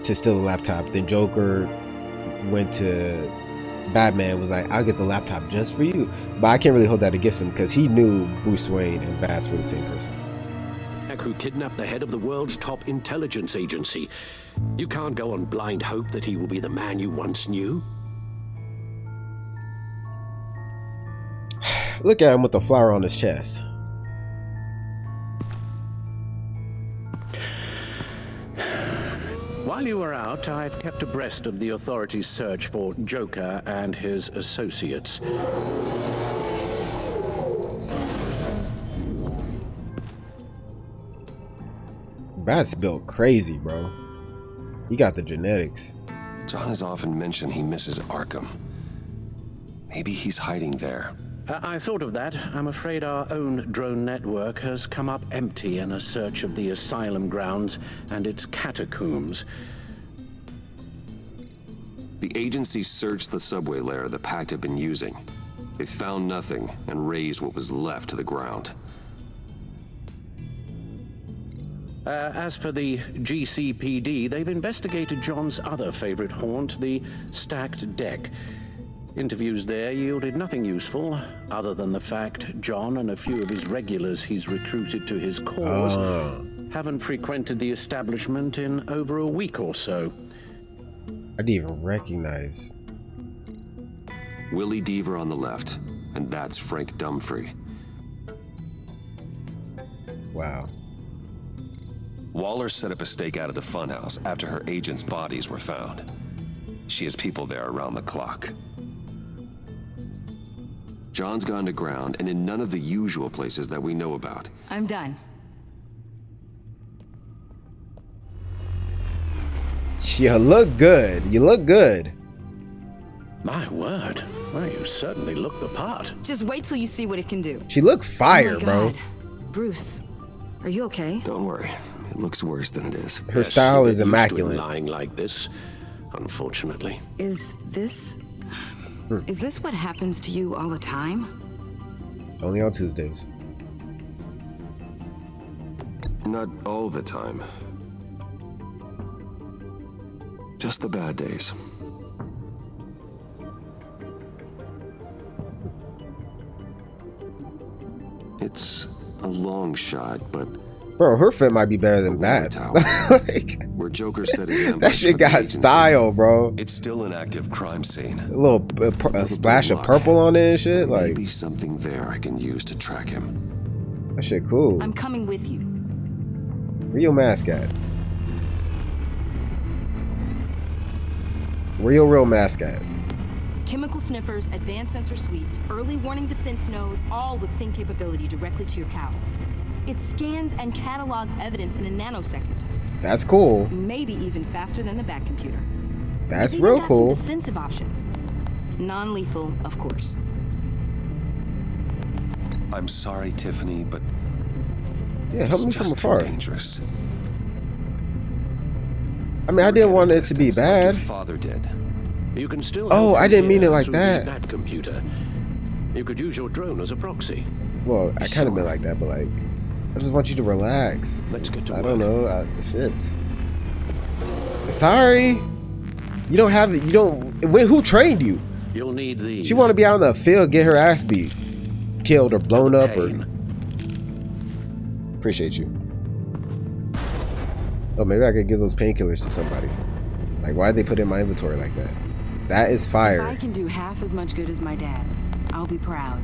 to steal the laptop. Then Joker went to Batman, was like, "I'll get the laptop just for you." But I can't really hold that against him because he knew Bruce Wayne and Bats were the same person. Who kidnapped the head of the world's top intelligence agency. You can't go on blind hope that he will be the man you once knew. Look at him with the flower on his chest. While you were out, I've kept abreast of the authorities' search for Joker and his associates. Bat's built crazy, bro. He got the genetics. John has often mentioned he misses Arkham. Maybe he's hiding there. I thought of that. I'm afraid our own drone network has come up empty in a search of the asylum grounds and its catacombs. The agency searched the subway lair the Pact had been using. They found nothing and razed what was left to the ground. As for the GCPD, they've investigated John's other favorite haunt, the stacked deck. Interviews there yielded nothing useful, other than the fact John and a few of his regulars he's recruited to his cause haven't frequented the establishment in over a week or so. I didn't even recognize. Willie Deaver on the left, and that's Frank Dumfrey. Wow. Waller set up a stakeout at the funhouse after her agents' bodies were found. She has people there around the clock. John's gone to ground and in none of the usual places that we know about. I'm done. You look good. You look good. My word. Well, you certainly look the part. Just wait till you see what it can do. She look fire, oh my bro. God. Bruce, are you okay? Don't worry. It looks worse than it is. Her style is immaculate. Lying like this, unfortunately. Is this what happens to you all the time? Only on Tuesdays. Not all the time. Just the bad days. It's a long shot, but bro, her fit might be better than Bat's. Like, where Joker said his that shit got style, bro. It's still an active crime scene. A little a splash of purple on it and shit. Like, maybe something there I can use to track him. That shit cool. I'm coming with you. Where your mask at? Where your real mask at? Chemical sniffers, advanced sensor suites, early warning defense nodes, all with sync capability directly to your cowl. It scans and catalogs evidence in a nanosecond. That's cool. Maybe even faster than the Bat computer. That's It's real even got cool. some defensive options. Non-lethal, of course. I'm sorry, Tiffany, but yeah, help me from afar. Dangerous. I mean, I didn't want it to be bad. Like your father did. You can still. Oh, I didn't mean it like that. That computer. You could use your drone as a proxy. Well, I kind of meant like that, but like, I just want you to relax. Let's get to I work. don't know. Shit. Sorry. You don't have it. You don't. Who trained you? You'll need these. She want to be out in the field, get her ass beat, killed or blown up or. Appreciate you. Oh, maybe I could give those painkillers to somebody. Like, why'd they put it in my inventory like that? That is fire. If I can do half as much good as my dad, I'll be proud.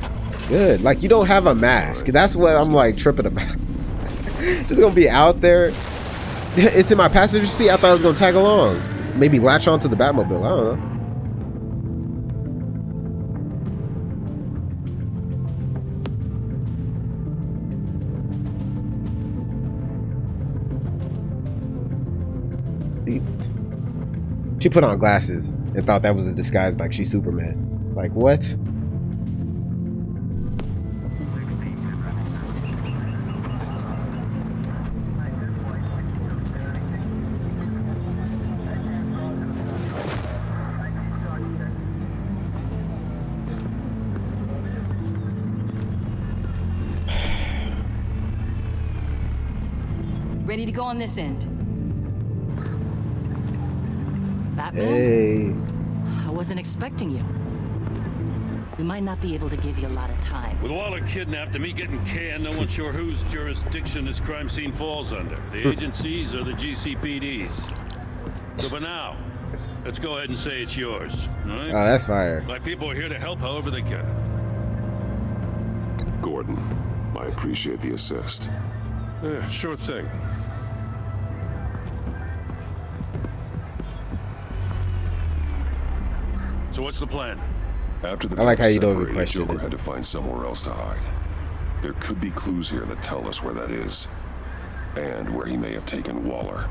Good. Like, you don't have a mask. That's what I'm like tripping about. Just gonna be out there. It's in my passenger seat. I thought I was gonna tag along. Maybe latch onto the Batmobile. I don't know. She put on glasses and thought that was a disguise, like she's Superman. Like, what? Ready to go on this end. Batman? Hey. I wasn't expecting you. We might not be able to give you a lot of time. With Waller kidnapped and me getting canned, no one's sure whose jurisdiction this crime scene falls under. The agencies or the GCPD's. So for now, let's go ahead and say it's yours. All right? Oh, that's fire. My people are here to help however they can. Gordon, I appreciate the assist. Yeah, sure thing. So what's the plan? After the I like how you don't even separated, question Joker it. had to find somewhere else to hide. There could be clues here that tell us where that is, and where he may have taken Waller.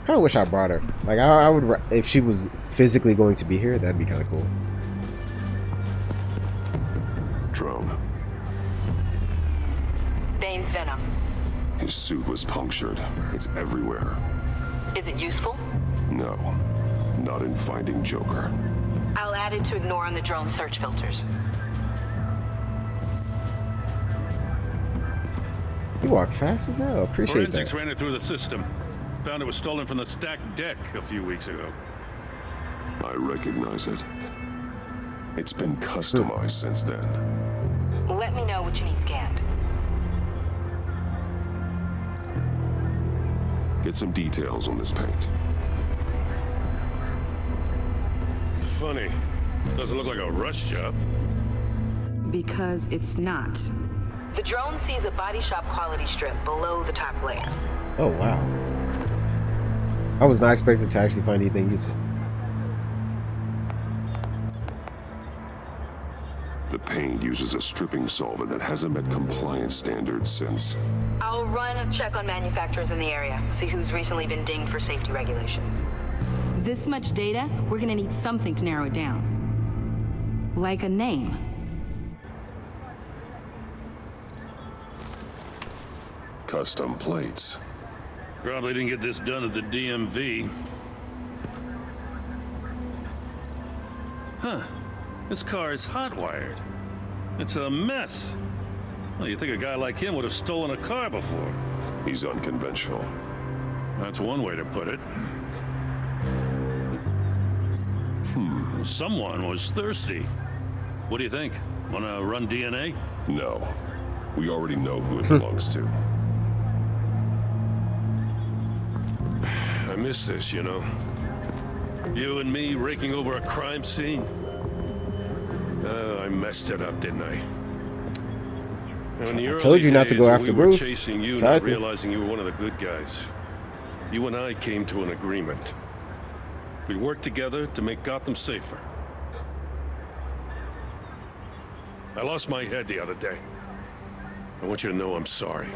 Kind of wish I brought her. Like, I would, if she was physically going to be here, that'd be kind of cool. Drone. Bane's venom. His suit was punctured. It's everywhere. Is it useful? No, not in finding Joker. I'll add it to ignore on the drone search filters. You walk fast as hell. Appreciate Forensics that. ran it through the system. Found it was stolen from the stacked deck a few weeks ago. I recognize it. It's been customized since then. Let me know what you need scanned. Get some details on this paint. Funny. Doesn't look like a rush job. Because it's not. The drone sees a body shop quality strip below the top layer. Oh, wow. I was not expecting to actually find anything useful. The paint uses a stripping solvent that hasn't met compliance standards since. I'll run a check on manufacturers in the area, see who's recently been dinged for safety regulations. This much data, we're gonna need something to narrow it down. Like a name. Custom plates. Probably didn't get this done at the DMV. Huh. This car is hot-wired. It's a mess. Well, you'd think a guy like him would have stolen a car before. He's unconventional. That's one way to put it. Someone was thirsty. What do you think? Wanna run DNA? No. We already know who it belongs to. I miss this, you know. You and me raking over a crime scene. I messed it up, didn't I? I told you not to go after Bruce. We were chasing you, not realizing you were one of the good guys. You and I came to an agreement. We'd work together to make Gotham safer. I lost my head the other day. I want you to know I'm sorry.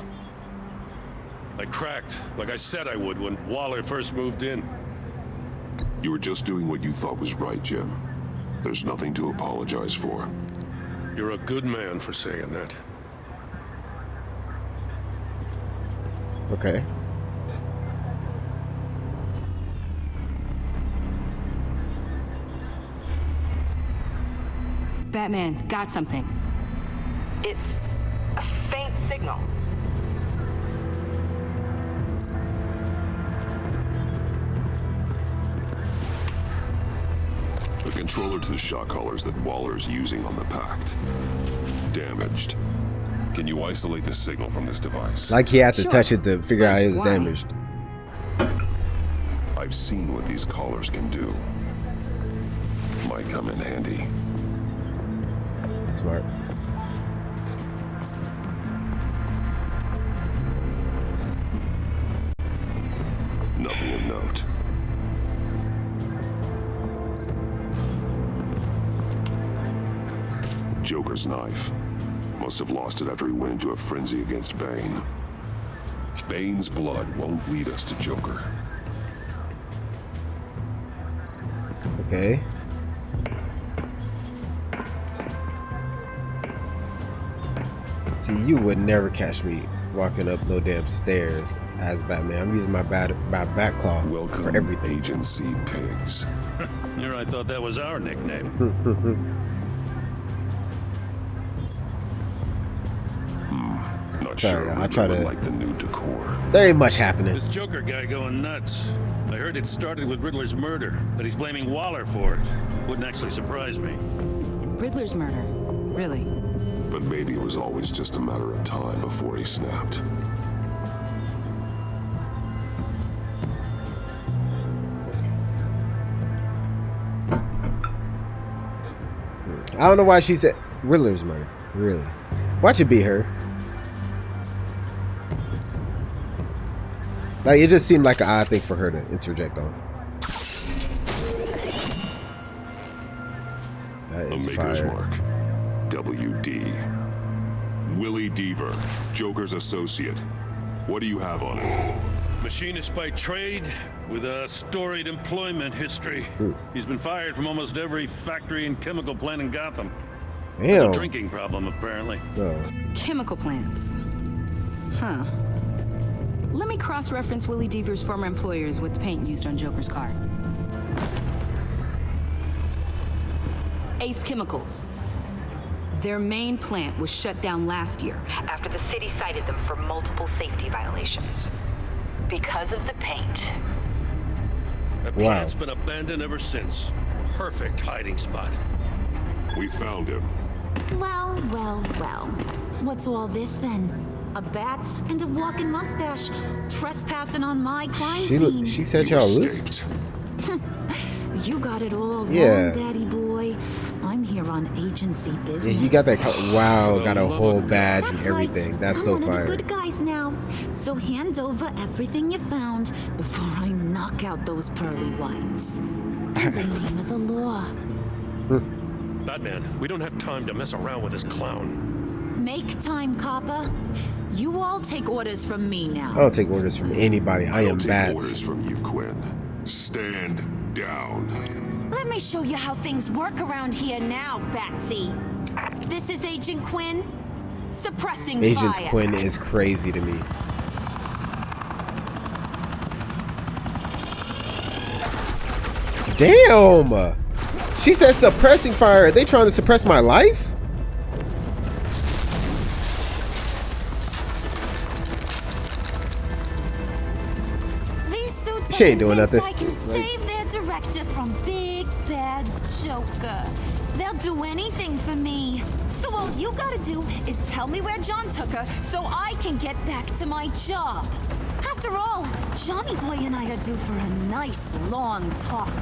I cracked, like I said I would when Waller first moved in. You were just doing what you thought was right, Jim. There's nothing to apologize for. You're a good man for saying that. Okay. Batman, got something. It's a faint signal. The controller to the shock collars that Waller's using on the Pact. Damaged. Can you isolate the signal from this device? Like he had to touch it to figure out it was damaged. I've seen what these collars can do. Might come in handy. Smart. Nothing of note. Joker's knife. Must have lost it after he went into a frenzy against Bane. Bane's blood won't lead us to Joker. Okay. See, you would never catch me walking up no damn stairs as Batman. I'm using my bat claw for everything. Agency pigs. Here, I thought that was our nickname. Not Sorry, sure. I try to like the new decor. There ain't much happening. This Joker guy going nuts. I heard it started with Riddler's murder, but he's blaming Waller for it. Wouldn't actually surprise me. Riddler's murder? Really? But maybe it was always just a matter of time before he snapped. I don't know why she said Riddler's murder. Really? Why'd you beat her? Like, it just seemed like an odd thing for her to interject on. That is a Maker's fire. Mark. WD. Willie Deaver, Joker's associate. What do you have on him? Machinist by trade with a storied employment history. He's been fired from almost every factory and chemical plant in Gotham. There's a drinking problem, apparently. Chemical plants. Huh. Let me cross-reference Willie Deaver's former employers with the paint used on Joker's car. Ace Chemicals. Their main plant was shut down last year after the city cited them for multiple safety violations. Because of the paint. The plant's been abandoned ever since. Perfect hiding spot. We found him. Well, well, well. What's all this then? A bat and a walking mustache trespassing on my crime scene. She said y'all loose? You got it all wrong, Yeah. Daddy boy. I'm here here on agency business. Yeah, you got that. Wow, got a whole badge and everything. That's so I'm one fire. of the good guys now. So hand over everything you found before I knock out those pearly whites. In the name of the law. Batman, we don't have time to mess around with this clown. Make time, copper. You all take orders from me now. I don't take orders from anybody. I am take Bats. orders from you, Quinn. Stand down. Let me show you how things work around here now, Batsy. This is Agent Quinn. Suppressing Agent fire. Quinn is crazy to me. Damn! She said suppressing fire. Are they trying to suppress my life? These suits She ain't doing nothing. I can save their director from Big Bad Joker. They'll do anything for me. So all you gotta do is tell me where John took her so I can get back to my job. After all, Johnny Boy and I are due for a nice long talk.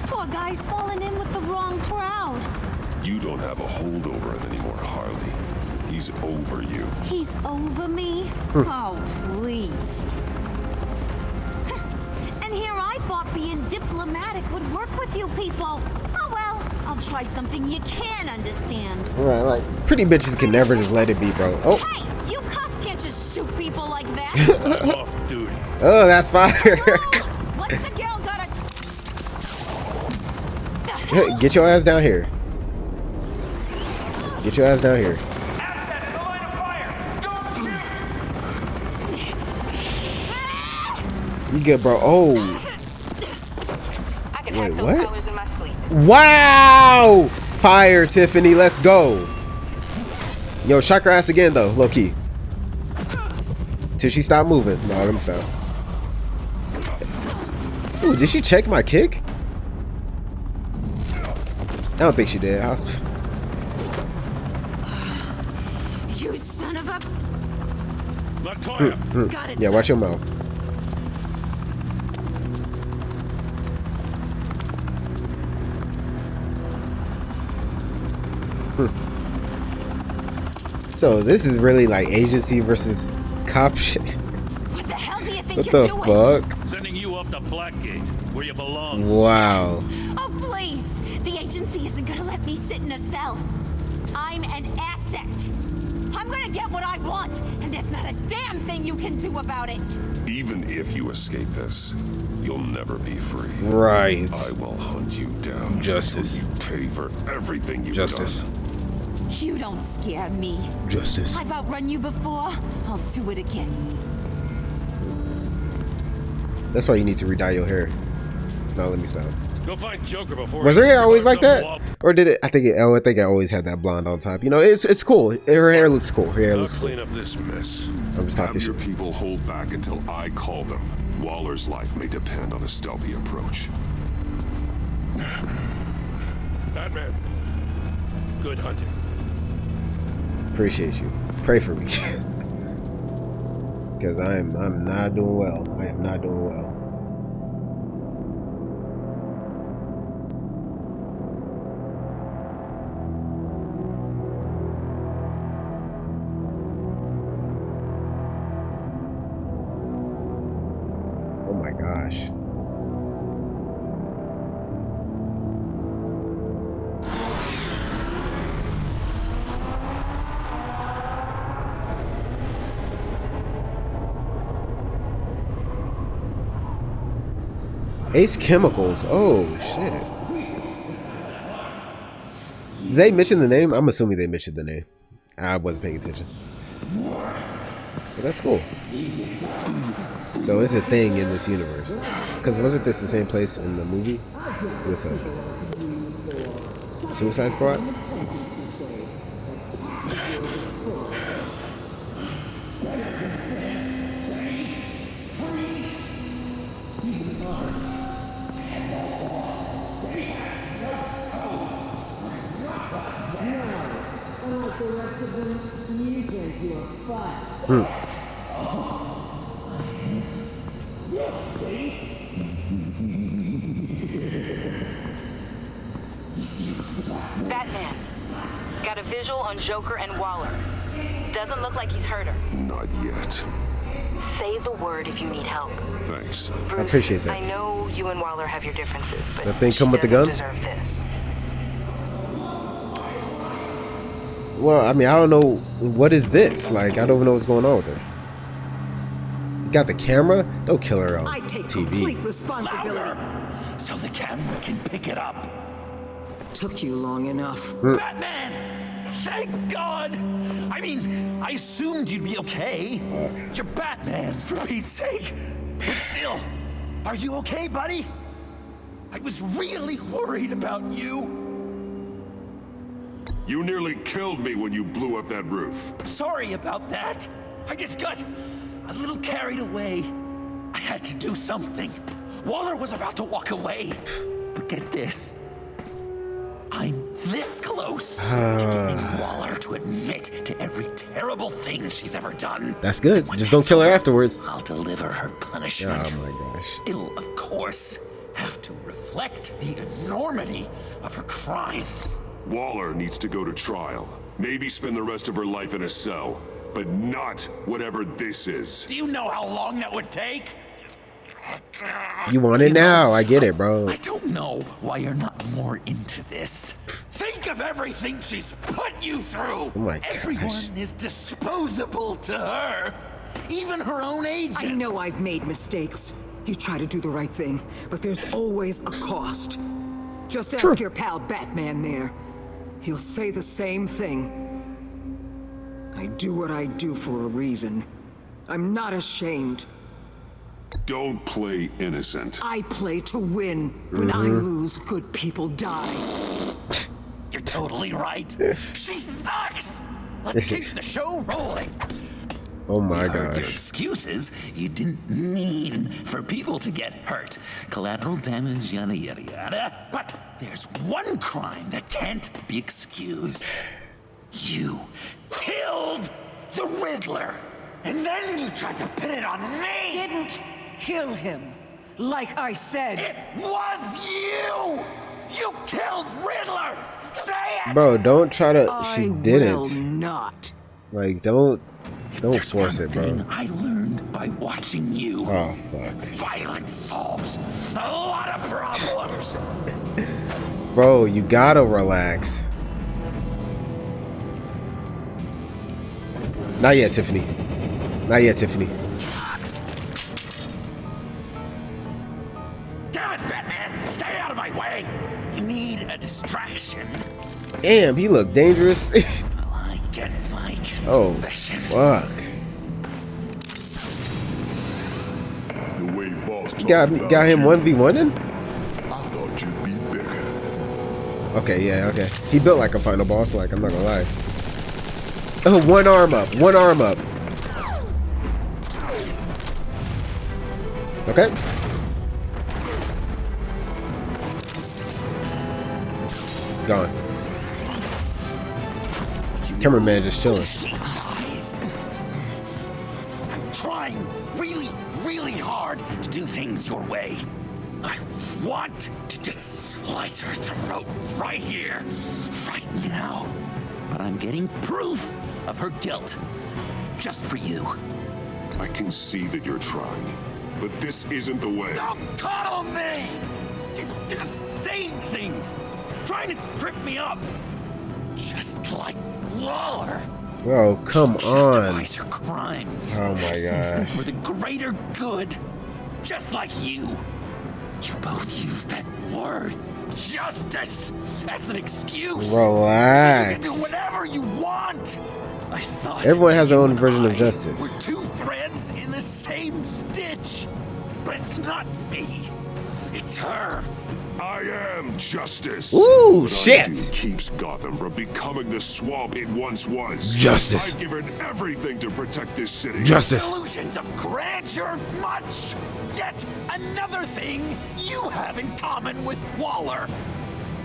Poor guy's fallen in with the wrong crowd. You don't have a holdover anymore, Harley. He's over you. He's over me? Oh, please. And here I thought being diplomatic would work with you people. Oh well, I'll try something you can understand. Right, like pretty bitches can never just let it be, bro. Oh. Hey, you cops can't just shoot people like that. I'm off duty. Oh, that's fire. What's the girl gotta... Get your ass down here. Get your ass down here. You good, bro? Oh. Wait, what? Wow! Fire, Tiffany. Let's go. Yo, shock her ass again, though. Low key. Till she stop moving. No, let me stop. Ooh, did she check my kick? I don't think she did. You son of a... Latoya. Got it, Yeah, sir. watch your mouth. So this is really like agency versus cop shit. What the hell do you think What you're the doing? fuck? Sending you off to Blackgate, where you belong. Wow. Oh, please. The agency isn't gonna let me sit in a cell. I'm an asset. I'm gonna get what I want, and there's not a damn thing you can do about it. Even if you escape this, you'll never be free. Right. I will hunt you down. Justice. You pay for everything you've Justice. done. You don't scare me. Justice. I've outrun you before. I'll do it again. That's why you need to re-dye your hair. No, let me stop. Go find Joker before. Was her hair always like starts that, up or did it? I think I always had that blonde on top. You know, it's cool. Her hair looks cool. Her hair I'll looks cool. clean up this mess. I'm just talking Have your shit. people hold back until I call them. Waller's life may depend on a stealthy approach. Batman. Good hunting. Appreciate you. Pray for me, because I'm not doing well. I am not doing well. Oh my gosh. Ace Chemicals. Oh shit. Did they mention the name? I'm assuming they mentioned the name. I wasn't paying attention. But that's cool. So it's a thing in this universe. Because wasn't this the same place in the movie with Suicide Squad? Batman, visual on Joker and Waller. Doesn't look like he's hurt her. Not yet. Say the word if you need help. Thanks. Bruce, I appreciate that. I know you and Waller have your differences, but That thing she come with the doesn't gun? deserve this. Well, I mean, I don't know. What is this? Like, I don't even know what's going on with her. You got the camera? Don't kill her on I take TV. complete responsibility. So the camera can pick it up. Took you long enough. Batman! Thank God! I mean, I assumed you'd be okay. You're Batman, for Pete's sake. But still, are you okay, buddy? I was really worried about you. You nearly killed me when you blew up that roof. Sorry about that. I just got a little carried away. I had to do something. Waller was about to walk away. But get this. I'm this close to getting Waller to admit to every terrible thing she's ever done. That's good. Just don't kill her afterwards. I'll deliver her punishment. Oh my gosh. It'll, of course, have to reflect the enormity of her crimes. Waller needs to go to trial. Maybe spend the rest of her life in a cell. But not whatever this is. Do you know how long that would take? You want it now? I get it, bro. I don't know why you're not more into this. Think of everything she's put you through. Oh my gosh. Everyone is disposable to her. Even her own agent. I know I've made mistakes. You try to do the right thing, but there's always a cost. Just ask your pal Batman there. He'll say the same thing. I do what I do for a reason. I'm not ashamed. Don't play innocent. I play to win. When I lose, good people die. You're totally right. She sucks. Let's keep the show rolling. Oh my Your gosh. excuses, you didn't mean for people to get hurt. Collateral damage, yada yada yada. But there's one crime that can't be excused. You killed the Riddler. And then you tried to pin it on me! Didn't kill him. Like I said. It was you! You killed Riddler! Say it! Bro, don't try to. She I didn't. will not. Like, don't force it, bro. I learned by watching you. Oh fuck. Violence solves a lot of problems. Bro, you gotta relax. Not yet, Tiffany. Not yet, Tiffany. Damn it, Batman! Stay out of my way! You need a distraction. Damn, he looked dangerous. I get my Oh, confession. fuck. The way boss You got him 1v1ing? I thought you'd be bigger. Okay, yeah, okay. He built like a final boss, like, I'm not gonna lie. Oh, one arm up. One arm up. Okay. Gone. Cameraman just chilling. I'm trying really, really hard to do things your way. I want to just slice her throat right here, right now. But I'm getting proof of her guilt, just for you. I can see that you're trying, but this isn't the way. Don't coddle me! You're just saying things, trying to trip me up. Just like Waller. Bro, come Justifies on. her crimes. Oh my Sees them gosh. for the greater good, just like you. You both use that word, justice, as an excuse. Relax. So you can do whatever you want. I thought Everyone has their you own and version of I justice. We're two threads in the same stitch, but it's not me. It's her. I am justice. Ooh, What shit. I do keeps Gotham from becoming the swamp it once was. Justice. I've given everything to protect this city. Justice. Illusions of grandeur much. Yet another thing you have in common with Waller.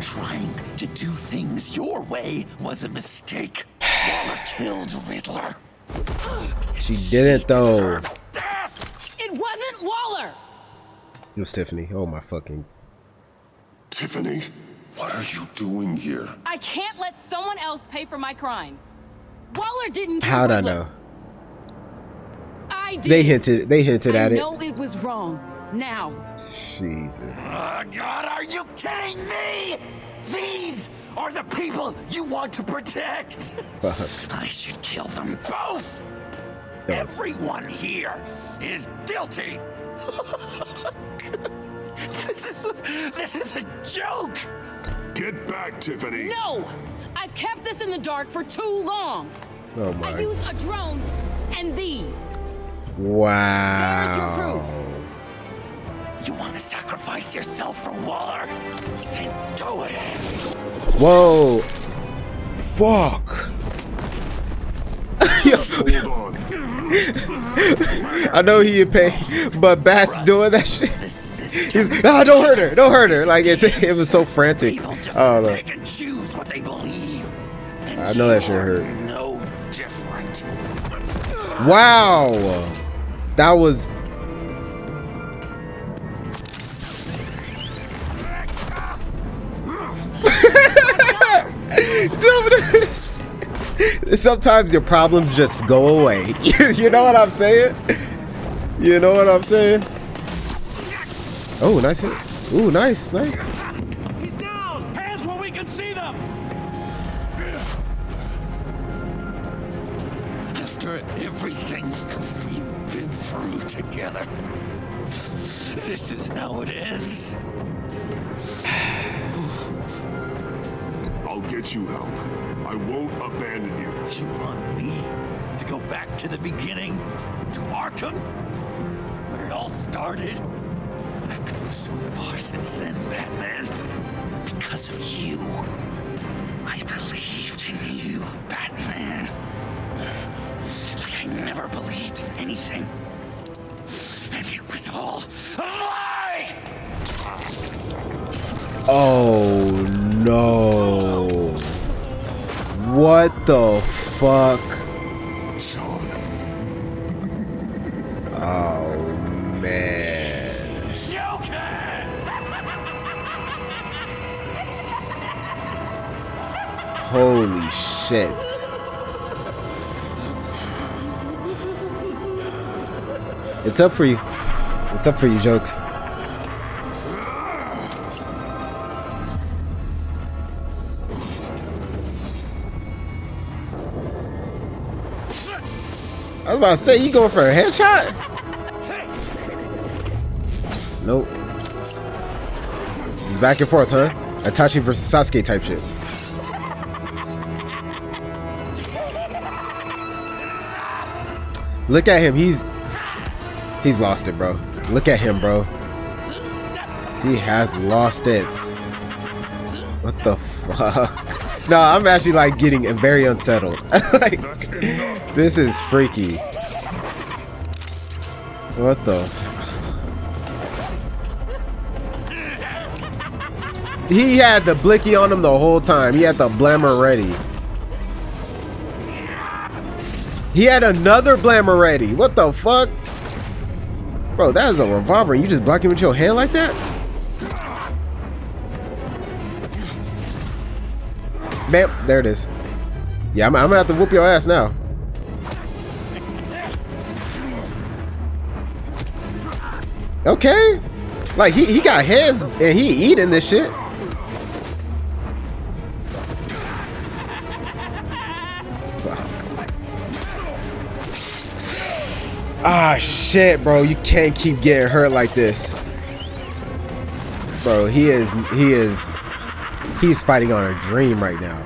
Trying to do things your way was a mistake. Waller killed Riddler. She didn't though. It wasn't Waller! It was Tiffany. Oh my fucking. Tiffany, What are you doing here? I can't let someone else pay for my crimes. Waller didn't. How'd I know? I did. They hinted at it. I know it was wrong. Now. Jesus. Oh, God, are you kidding me? These are the people you want to protect. I should kill them both. Everyone here is guilty. This is a joke. Get back, Tiffany. No! I've kept this in the dark for too long. Oh my. I used a drone and these. Wow. There's your proof. You want to sacrifice yourself for Waller? Then go ahead. Whoa. Fuck. Hold on. I know he in pain, but Bat's doing that shit. He's, don't hurt her, don't hurt her. Like it was so frantic. I don't know. Pick and choose what they believe. I know that shit hurt. No different. Wow, that was. Sometimes your problems just go away. You know what I'm saying? You know what I'm saying? Oh, nice hit. Ooh, nice, nice. He's down! Hands where we can see them! After everything we've been through together, this is how it ends. I'll get you help. I won't abandon you. You want me to go back to the beginning? To Arkham? Where it all started? I've come so far since then, Batman. Because of you. I believed in you, Batman. Like I never believed in anything. And it was all a lie! Oh no. What the fuck? Oh man. Holy shit. It's up for you. It's up for you, Jokes. I was about to say, you going for a headshot? Nope. Just back and forth, huh? Itachi versus Sasuke type shit. Look at him. He's lost it, bro. Look at him, bro. He has lost it. What the fuck? No, I'm actually like getting very unsettled. Like, this is freaky. What the? He had the blicky on him the whole time. He had the blammer ready. He had another blammer ready. What the fuck? Bro, that is a revolver and you just block him with your hand like that? Bam, there it is. Yeah, I'm gonna have to whoop your ass now. Okay. Like he got hands and he eating this shit. Ah shit, bro, you can't keep getting hurt like this. Bro, he's fighting on a dream right now.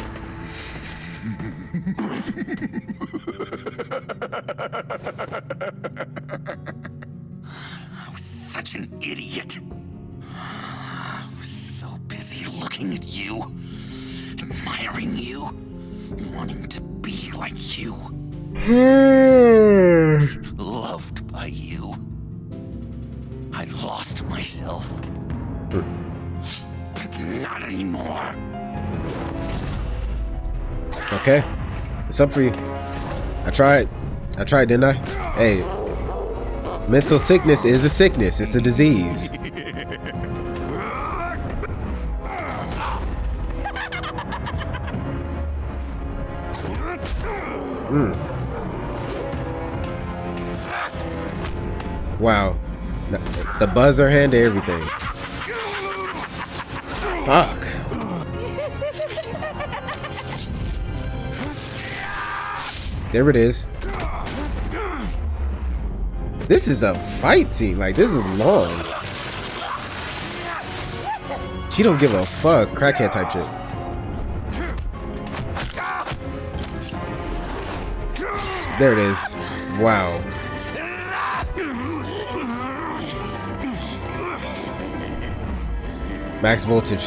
I was such an idiot. I was so busy looking at you, admiring you, wanting to be like you. Loved by you. I lost myself. But not anymore. Okay. It's up for you. I tried, didn't I? Hey. Mental sickness is a sickness. It's a disease. Wow. The buzzer hand to everything. Fuck. There it is. This is a fight scene. Like, this is long. She don't give a fuck. Crackhead type shit. There it is. Wow. Max voltage.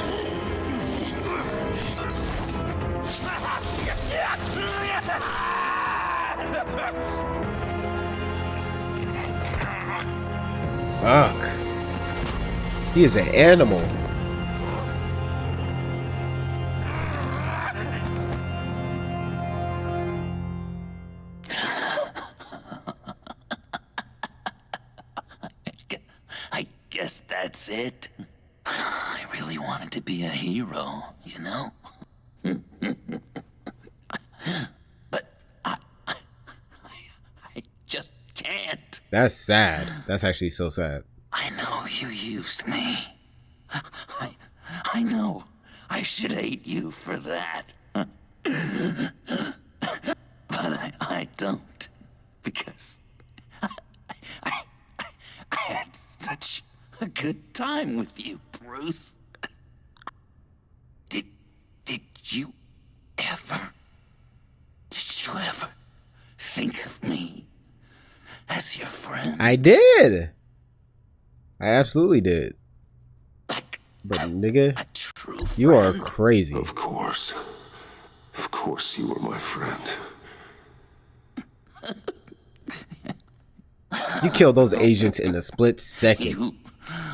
Fuck. He is an animal. I guess that's it. I really wanted to be a hero, you know? But I just can't. That's sad. That's actually so sad. I know you used me. I know. I should hate you for that. But I don't. Because I had such a good time with you, Bruce. Did you ever think of me as your friend? I did. I absolutely did. But nigga, you are crazy. Of course you were my friend. You killed those agents in a split second. You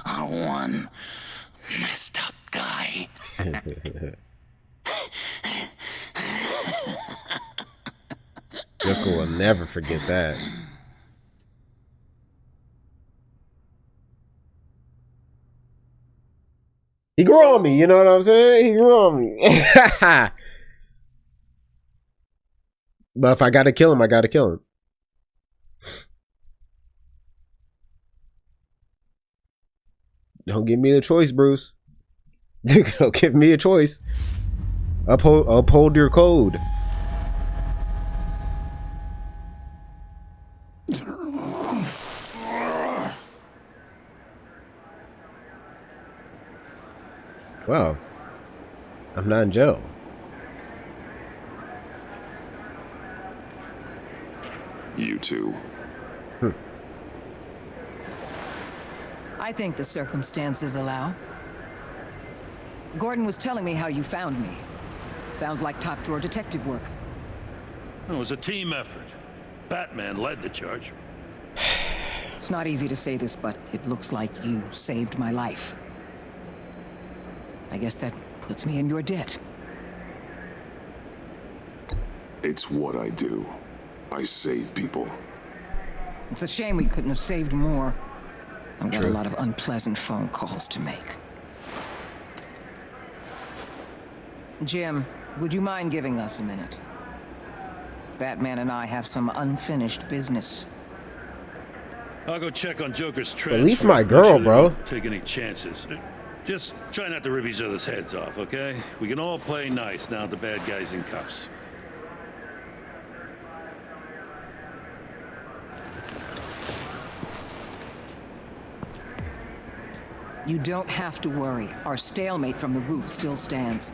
are one messed up guy. Yoko will never forget that. He grew on me, you know what I'm saying? He grew on me. But if I gotta kill him, I gotta kill him. Don't give me the choice, Bruce. Don't give me a choice. Uphold your code. Wow. I'm not in jail. You too. I think the circumstances allow. Gordon was telling me how you found me. Sounds like top drawer detective work. It was a team effort. Batman led the charge. It's not easy to say this, but it looks like you saved my life. I guess that puts me in your debt. It's what I do. I save people. It's a shame we couldn't have saved more. I've got a lot of unpleasant phone calls to make. Jim, would you mind giving us a minute? Batman and I have some unfinished business. I'll go check on Joker's transfer. At least my girl, bro. Take any chances. Just try not to rip each other's heads off, okay? We can all play nice now the bad guy's in cuffs. You don't have to worry. Our stalemate from the roof still stands.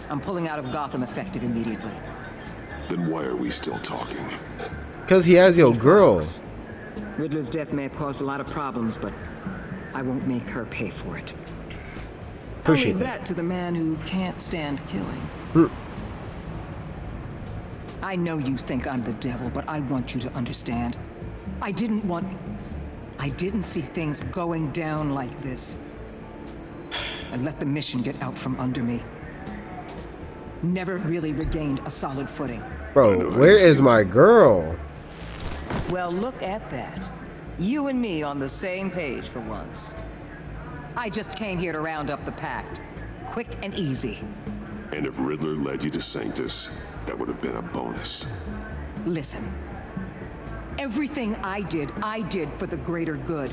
I'm pulling out of Gotham effective immediately. Then why are we still talking? Because he has your girl. Riddler's death may have caused a lot of problems, but I won't make her pay for it. Appreciate I'll leave that to the man who can't stand killing. I know you think I'm the devil, but I want you to understand. I didn't see things going down like this. I let the mission get out from under me. Never really regained a solid footing. Bro, where is my girl? Well, look at that. You and me on the same page for once. I just came here to round up the pact. Quick and easy. And if Riddler led you to Sanctus, that would have been a bonus. Listen. Everything I did for the greater good.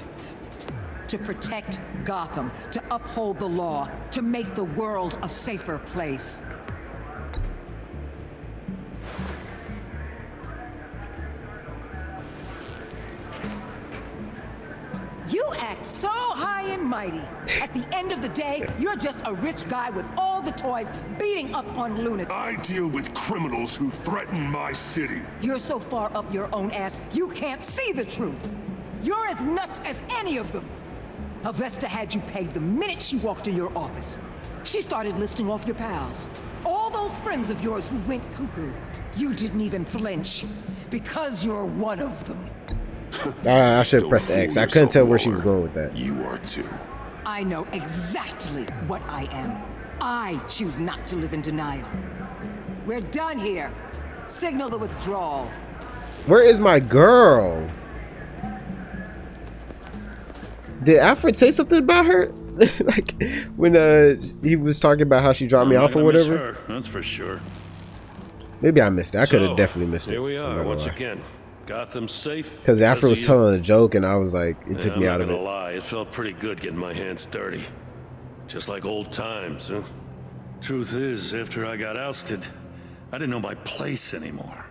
To protect Gotham, to uphold the law, to make the world a safer place. You act so high and mighty. At the end of the day, you're just a rich guy with all the toys beating up on lunatics. I deal with criminals who threaten my city. You're so far up your own ass, you can't see the truth. You're as nuts as any of them. Avesta had you pegged the minute she walked in your office. She started listing off your pals. All those friends of yours who went cuckoo. You didn't even flinch. Because you're one of them. I should have pressed X. I couldn't tell where she was going with that. You are too. I know exactly what I am. I choose not to live in denial. We're done here. Signal the withdrawal. Where is my girl? Did Alfred say something about her? Like when he was talking about how she dropped me off or whatever? Her, that's for sure. Maybe I missed it. I could have definitely missed it. Here we are once again. Gotham's safe. Because Alfred was telling a joke and I was like, it took me out of it. I'm not gonna lie, it felt pretty good getting my hands dirty. Just like old times, huh? Truth is, after I got ousted, I didn't know my place anymore.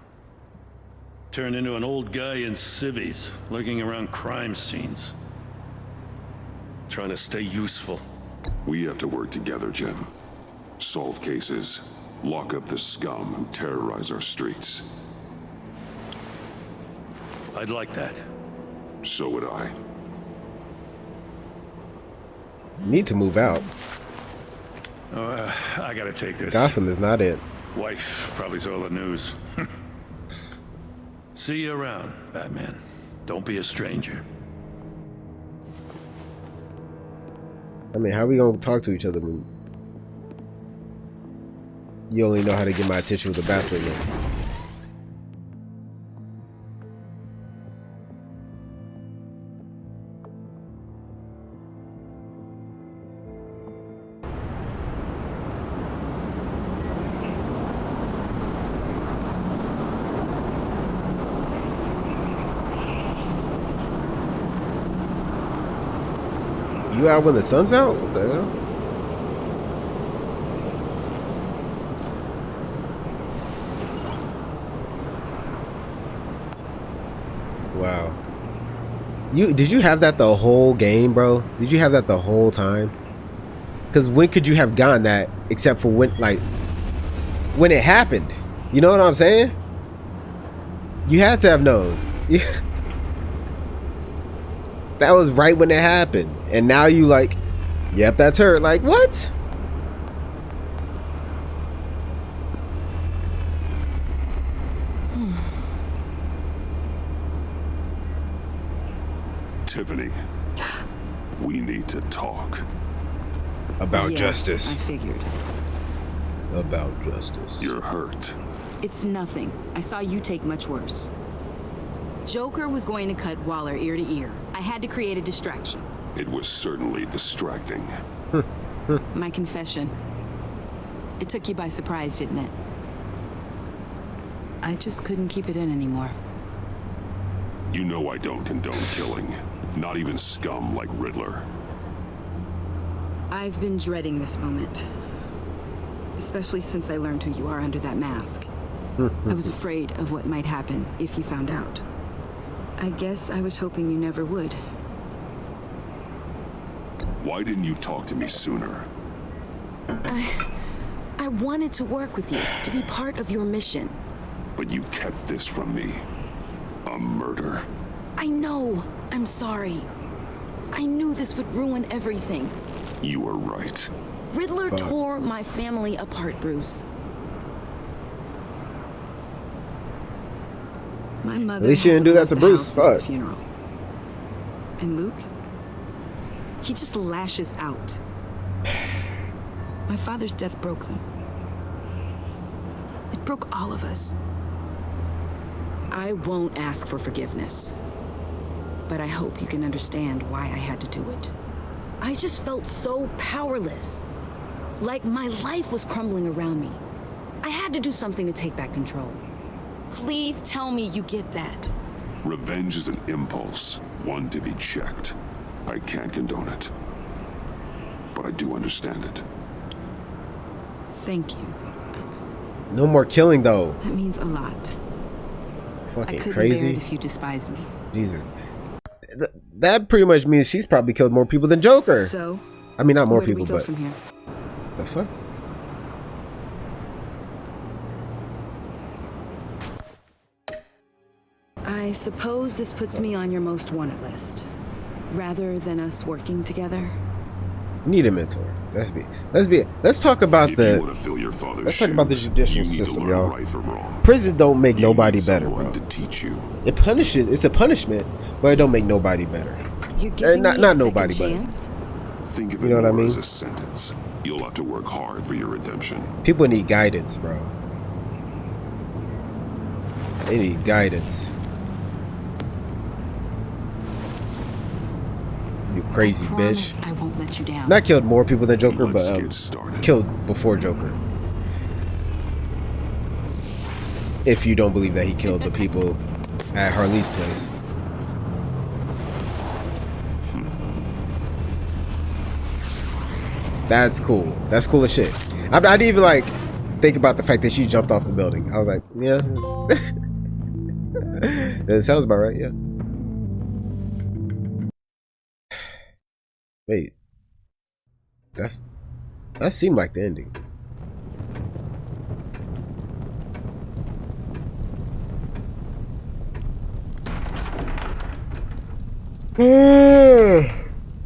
Turned into an old guy in civvies, lurking around crime scenes. Trying to stay useful. We have to work together, Jim. Solve cases. Lock up the scum who terrorize our streets. I'd like that. So would I. Need to move out. I gotta take this. Gotham is not it. Wife probably saw the news. See you around, Batman. Don't be a stranger. I mean, how are we gonna talk to each other when you only know how to get my attention with a bat signal? You out when the sun's out? What the hell? Wow. Did you have that the whole game, bro? Did you have that the whole time? Because when could you have gotten that except for when it happened? You know what I'm saying? You had to have known. That was right when it happened. And now you like, yep, that's her. Like, what? Tiffany, we need to talk. About justice. I figured. About justice. You're hurt. It's nothing. I saw you take much worse. Joker was going to cut Waller ear to ear. I had to create a distraction. It was certainly distracting. My confession. It took you by surprise, didn't it? I just couldn't keep it in anymore. You know I don't condone killing. Not even scum like Riddler. I've been dreading this moment. Especially since I learned who you are under that mask. I was afraid of what might happen if you found out. I guess I was hoping you never would. Why didn't you talk to me sooner? I wanted to work with you, to be part of your mission. But you kept this from me. A murder. I know. I'm sorry. I knew this would ruin everything. You were right. Riddler tore my family apart, Bruce. My mother. At least you didn't do that to Bruce. Fuck. Funeral. And Luke? He just lashes out. My father's death broke them. It broke all of us. I won't ask for forgiveness. But I hope you can understand why I had to do it. I just felt so powerless. Like my life was crumbling around me. I had to do something to take back control. Please tell me you get that. Revenge is an impulse, one to be checked. I can't condone it. But I do understand it. Thank you. No more killing, though. That means a lot. Fucking I couldn't crazy. bear it if you despised me. Jesus. That pretty much means she's probably killed more people than Joker. So, I mean, not more where do people, we go but from here? the fuck? I suppose this puts me on your most wanted list. Rather than us working together. Need a mentor. Let's talk about the. You want to fill your father's Let's talk about the shoes, judicial you need to system, learn y'all. right from wrong. Prison don't make You nobody need better, someone bro. to teach you. It punishes. It's a punishment, but it don't make nobody better. You're giving me a not second nobody, chance? Think of You it know what I more mean? as a sentence. You'll have to work hard for your redemption. People need guidance, bro. They need guidance. You crazy Promise bitch. I won't let you down. Not killed more people than Joker, Let's but get started. killed before Joker. If you don't believe that he killed the people at Harley's place. That's cool. That's cool as shit. I didn't even like think about the fact that she jumped off the building. I was like, yeah. That sounds about right, yeah. Wait. That seemed like the ending.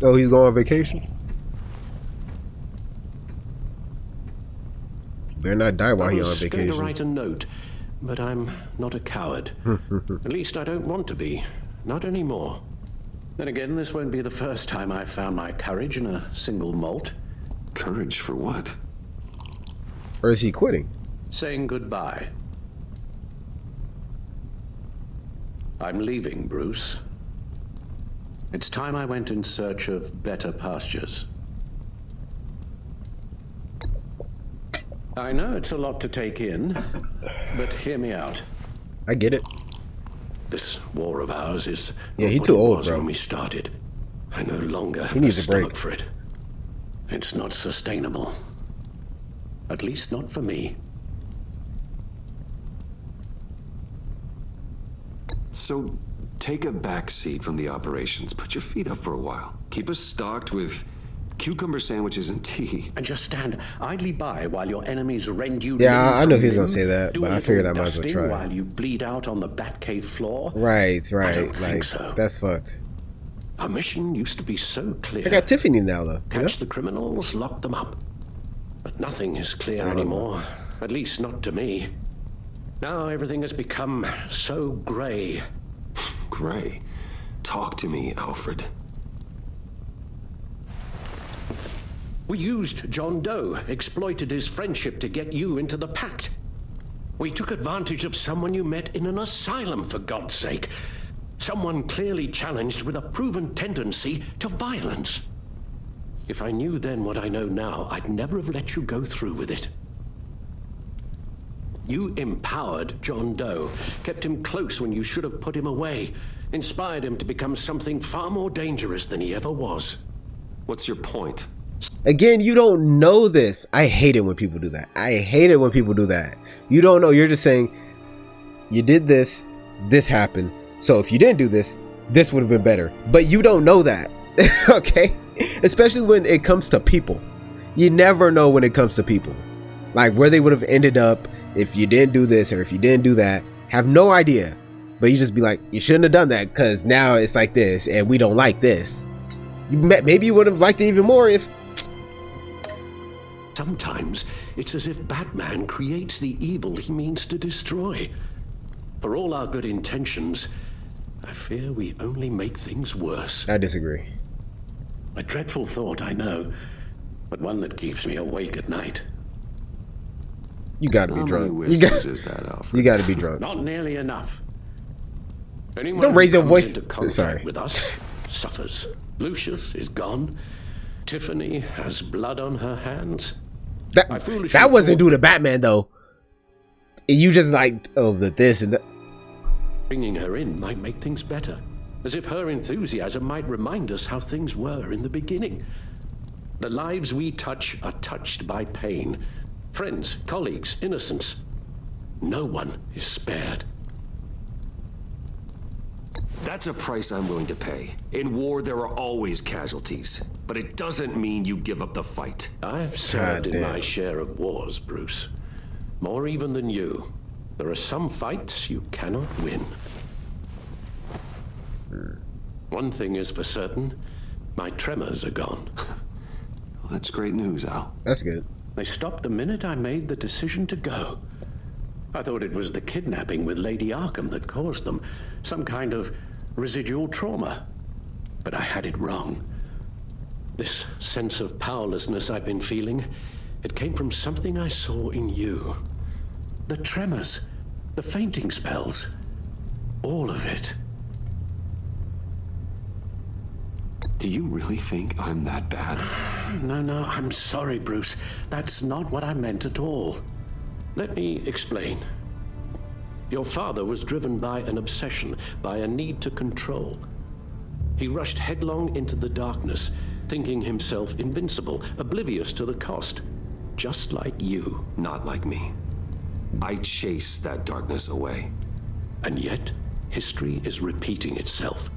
Oh, he's going on vacation? Better not die while he's on I was going vacation. to write a note, but I'm not a coward. At least I don't want to be. Not anymore. Then again, this won't be the first time I've found my courage in a single malt. Courage for what? Or is he quitting? Saying goodbye. I'm leaving, Bruce. It's time I went in search of better pastures. I know it's a lot to take in, but hear me out. I get it. This war of ours is Yeah, not he what too it old, was bro. when we started. I no longer have He needs the a break. stomach for it. It's not sustainable. At least not for me. So, take a back seat from the operations. Put your feet up for a while. Keep us stocked with cucumber sandwiches and tea. And just stand idly by while your enemies rend you. Yeah, limb I know from he was gonna limb, say that, do but a I figured little I might as well dusting try. while you bleed out on the Batcave floor. Right. I don't think Like, so. that's fucked. Our mission used to be so clear. I got Tiffany now, though. You know? Catch the criminals, lock them up. But nothing is clear anymore. At least not to me. Now everything has become so grey. Gray. Talk to me, Alfred. We used John Doe, exploited his friendship to get you into the pact. We took advantage of someone you met in an asylum, for God's sake. Someone clearly challenged with a proven tendency to violence. If I knew then what I know now, I'd never have let you go through with it. You empowered John Doe, kept him close when you should have put him away, inspired him to become something far more dangerous than he ever was. What's your point? Again, you don't know this. I hate it when people do that. I hate it when people do that. You don't know. You're just saying, you did this, this happened. So if you didn't do this, this would have been better. But you don't know that. Okay? Especially when it comes to people. You never know when it comes to people. Like where they would have ended up if you didn't do this or if you didn't do that. Have no idea. But you just be like, you shouldn't have done that because now it's like this and we don't like this. Maybe you would have liked it even more if... Sometimes it's as if Batman creates the evil he means to destroy. For all our good intentions, I fear we only make things worse. I disagree. A dreadful thought, I know, but one that keeps me awake at night. You gotta be How drunk. many whiskeys is that, Alfred? You gotta be drunk. Not nearly enough. Anyone Don't raise who your comes voice. into contact Sorry. with us suffers. Lucius is gone. Tiffany has blood on her hands. That wasn't due to Batman though. you just like, oh, this and that. Bringing her in might make things better. As if her enthusiasm might remind us how things were in the beginning. The lives we touch are touched by pain. Friends, colleagues, innocents. No one is spared. That's a price I'm willing to pay. In war, there are always casualties. But it doesn't mean you give up the fight. I've served in my share of wars, Bruce. More even than you. There are some fights you cannot win. One thing is for certain, my tremors are gone. Well, that's great news, Al. That's good. They stopped the minute I made the decision to go. I thought it was the kidnapping with Lady Arkham that caused them. Some kind of residual trauma. But I had it wrong. This sense of powerlessness I've been feeling, it came from something I saw in you. The tremors, the fainting spells, all of it. Do you really think I'm that bad? No, I'm sorry, Bruce. That's not what I meant at all. Let me explain. Your father was driven by an obsession, by a need to control. He rushed headlong into the darkness, thinking himself invincible, oblivious to the cost. Just like you. Not like me. I chase that darkness away. And yet, history is repeating itself.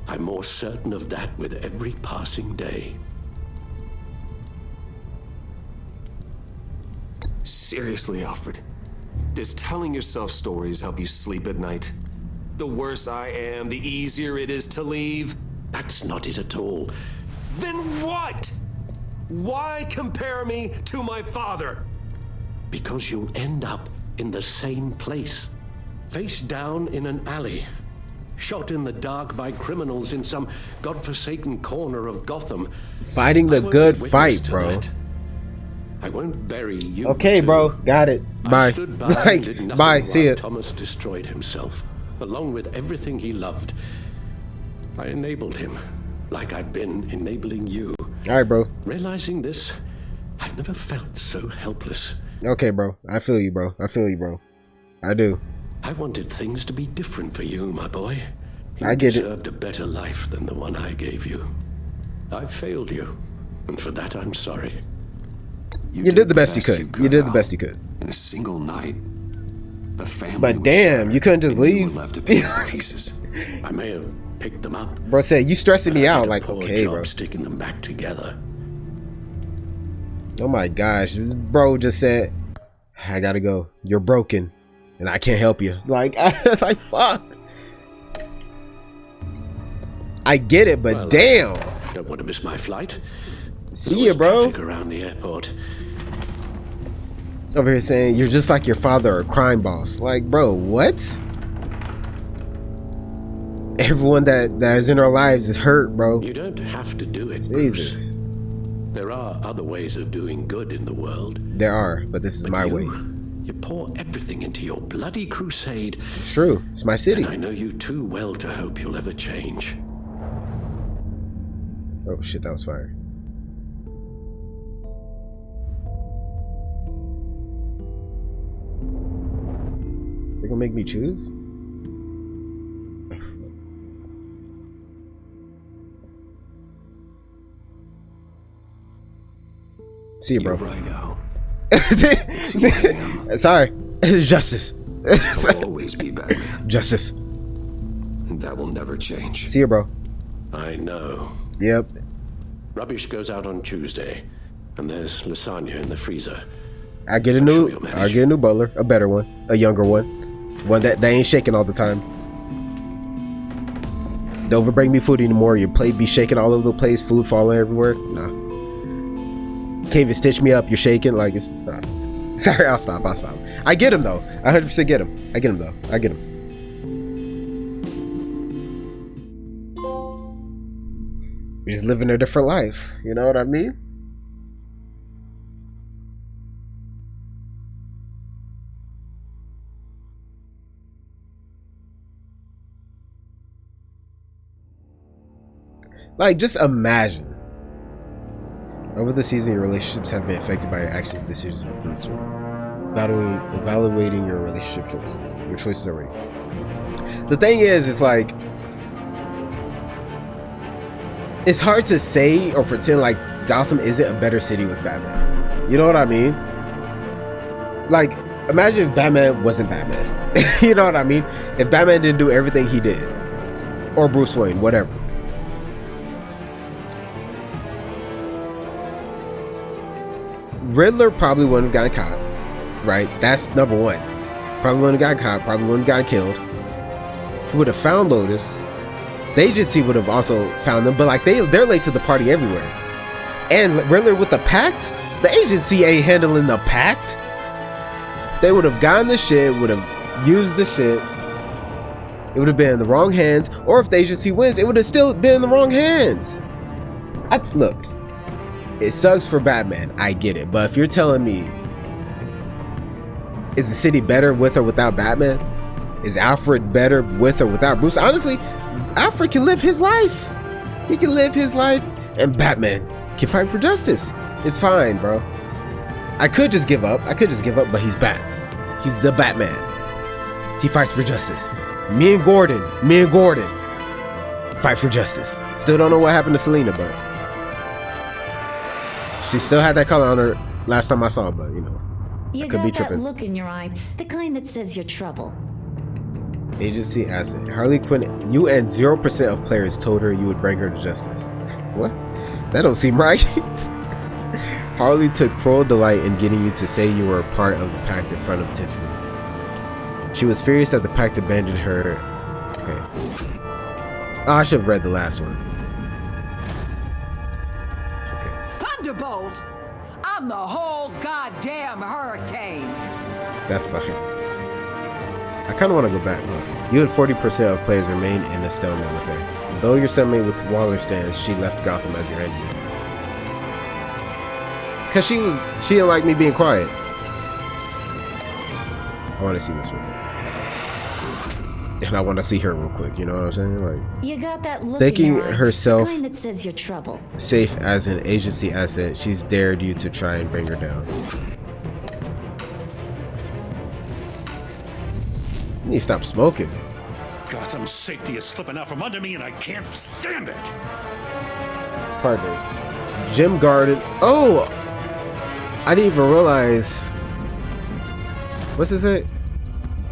I'm more certain of that with every passing day. Seriously, Alfred. Does telling yourself stories help you sleep at night? The worse I am, the easier it is to leave? That's not it at all. Then what? Why compare me to my father? Because you'll end up in the same place. Face down in an alley. Shot in the dark by criminals in some godforsaken corner of Gotham. Fighting the good fight, bro. That. I won't bury you. Okay, bro. Got it. Bye. Bye. See ya. Thomas destroyed himself, along with everything he loved. I enabled him, like I've been enabling you. All right, bro. Realizing this, I've never felt so helpless. Okay, bro. I feel you, bro. I do. I wanted things to be different for you, my boy. I get it. You deserved a better life than the one I gave you. I failed you, and for that I'm sorry. You did the best you could. You did the best you could. In a single night, the family. But damn, you couldn't just leave. Left to pick up pieces. I may have picked them up. Bro said you stressing me out. Like, okay, job bro. Sticking them back together. Oh my gosh, this bro just said, "I gotta go. You're broken, and I can't help you." Like, like fuck. I get it, but well, damn. Don't want to miss my flight. See ya, bro. Traffic around the airport. Over here saying you're just like your father, a crime boss. Like, bro, what? Everyone that is in our lives is hurt, bro. You don't have to do it, Jesus. Bruce. There are other ways of doing good in the world. There are, but this is my way. You pour everything into your bloody crusade. It's true. It's my city. And I know you too well to hope you'll ever change. Oh shit, that was fire. They're gonna make me choose? See you, bro. You're right, Al. Sorry. Justice. I'll always be Batman. Justice. And that will never change. See you, bro. I know. Yep. Rubbish goes out on Tuesday, and there's lasagna in the freezer. I get a new butler, a better one, a younger one that ain't shaking all the time. Don't ever bring me food anymore. Your plate be shaking all over the place, food falling everywhere. Nah. Can't even stitch me up. You're shaking like it's. Nah. Sorry, I'll stop. I get him though. I 100% get him. I get him though. I get him. We're just living a different life. You know what I mean? Like, just imagine. Over the season, your relationships have been affected by your actions, decisions within the story. evaluating your relationship choices. Your choices already. The thing is, it's like, it's hard to say or pretend like Gotham isn't a better city with Batman. You know what I mean? Like, imagine if Batman wasn't Batman. You know what I mean? If Batman didn't do everything he did. Or Bruce Wayne, whatever. Riddler probably wouldn't have gotten caught. Right? That's number one. Probably wouldn't have gotten caught. Probably wouldn't have gotten killed. He would have found Lotus. The agency would have also found them. But like, they're late to the party everywhere. And Riddler with the Pact? The agency ain't handling the Pact. They would have gotten the shit, would have used the shit. It would have been in the wrong hands. Or if the agency wins, it would have still been in the wrong hands. Look, it sucks for Batman. I get it. But if you're telling me, is the city better with or without Batman? Is Alfred better with or without Bruce? Honestly, Alfred can live his life. He can live his life. And Batman can fight for justice. It's fine, bro. I could just give up, but he's Bats. He's the Batman. He fights for justice. Me and Gordon fight for justice. Still don't know what happened to Selina, but she still had that color on her last time I saw her, but you know, You I could be got that tripping. look in your eye, the kind that says you're trouble. Agency asset. Harley Quinn, you and 0% of players told her you would bring her to justice. What? That don't seem right. Harley took cruel delight in getting you to say you were a part of the Pact in front of Tiffany. She was furious that the Pact abandoned her. Okay. Oh, I should have read the last one. Thunderbolt! I'm the whole goddamn hurricane! That's fine. I kind of want to go back. Look, you and 40% of players remain in a stalemate with her. Though your cellmate with Waller stands, she left Gotham as your enemy. Cause she didn't like me being quiet. I want to see this one. And I want to see her real quick, you know what I'm saying? Like, You got that look thinking in your eye, herself the kind that says you're trouble. safe as an agency asset, she's dared you to try and bring her down. You need to stop smoking. Gotham's safety is slipping out from under me and I can't stand it. Partners. Jim Garden. Oh! I didn't even realize. What's this say?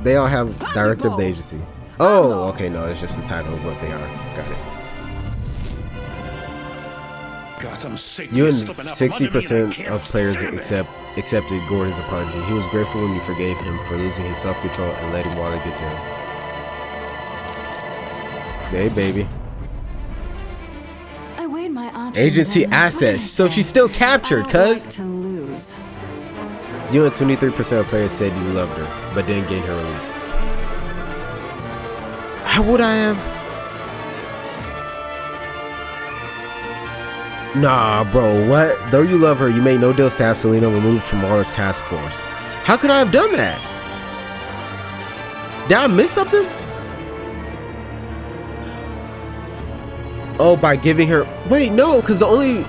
They all have director of the agency. Oh, okay, no, it's just the title of what they are. Got it. Gotham's safety You and is slipping out from under me and I 60% can't of players stand it. accepted Gordon's apology. He was grateful when you forgave him for losing his self-control and letting Waller get to him. Hey, baby. I weighed my options. Agency and assets. So she's still captured, I don't cuz. like to lose. You and 23% of players said you loved her, but didn't gain her release. How would I have? Nah, bro, what? Though you love her, you made no deals to have Selina removed from Waller's task force. How could I have done that? Did I miss something? Oh, by giving her... Wait, no, because the only...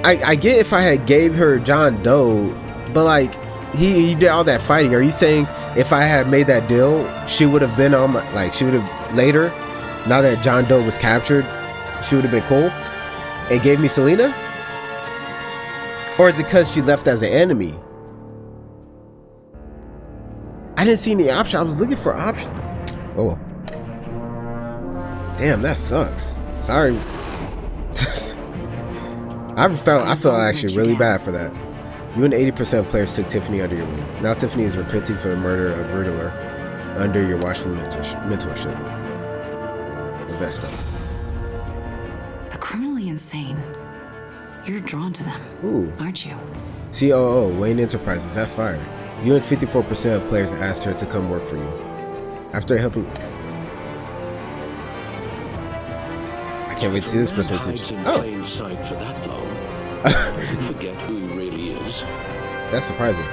I get if I had gave her John Doe, but like, he did all that fighting. Are you saying if I had made that deal, she would have been on my... Like, she would have... Later, now that John Doe was captured, she would have been cool? And gave me Selina? Or is it because she left as an enemy? I didn't see any option. I was looking for option. Oh. Damn, that sucks. Sorry. I felt actually really bad for that. You and 80% of players took Tiffany under your wing. Now Tiffany is repenting for the murder of Riddler under your watchful mentorship. The best stuff. The criminally insane. You're drawn to them, Ooh. aren't you? COO, Wayne Enterprises, that's fire. You and 54% of players asked her to come work for you. After helping... I can't wait to see this percentage. In Oh, plain sight for that long. You forget who he really is. that's surprising.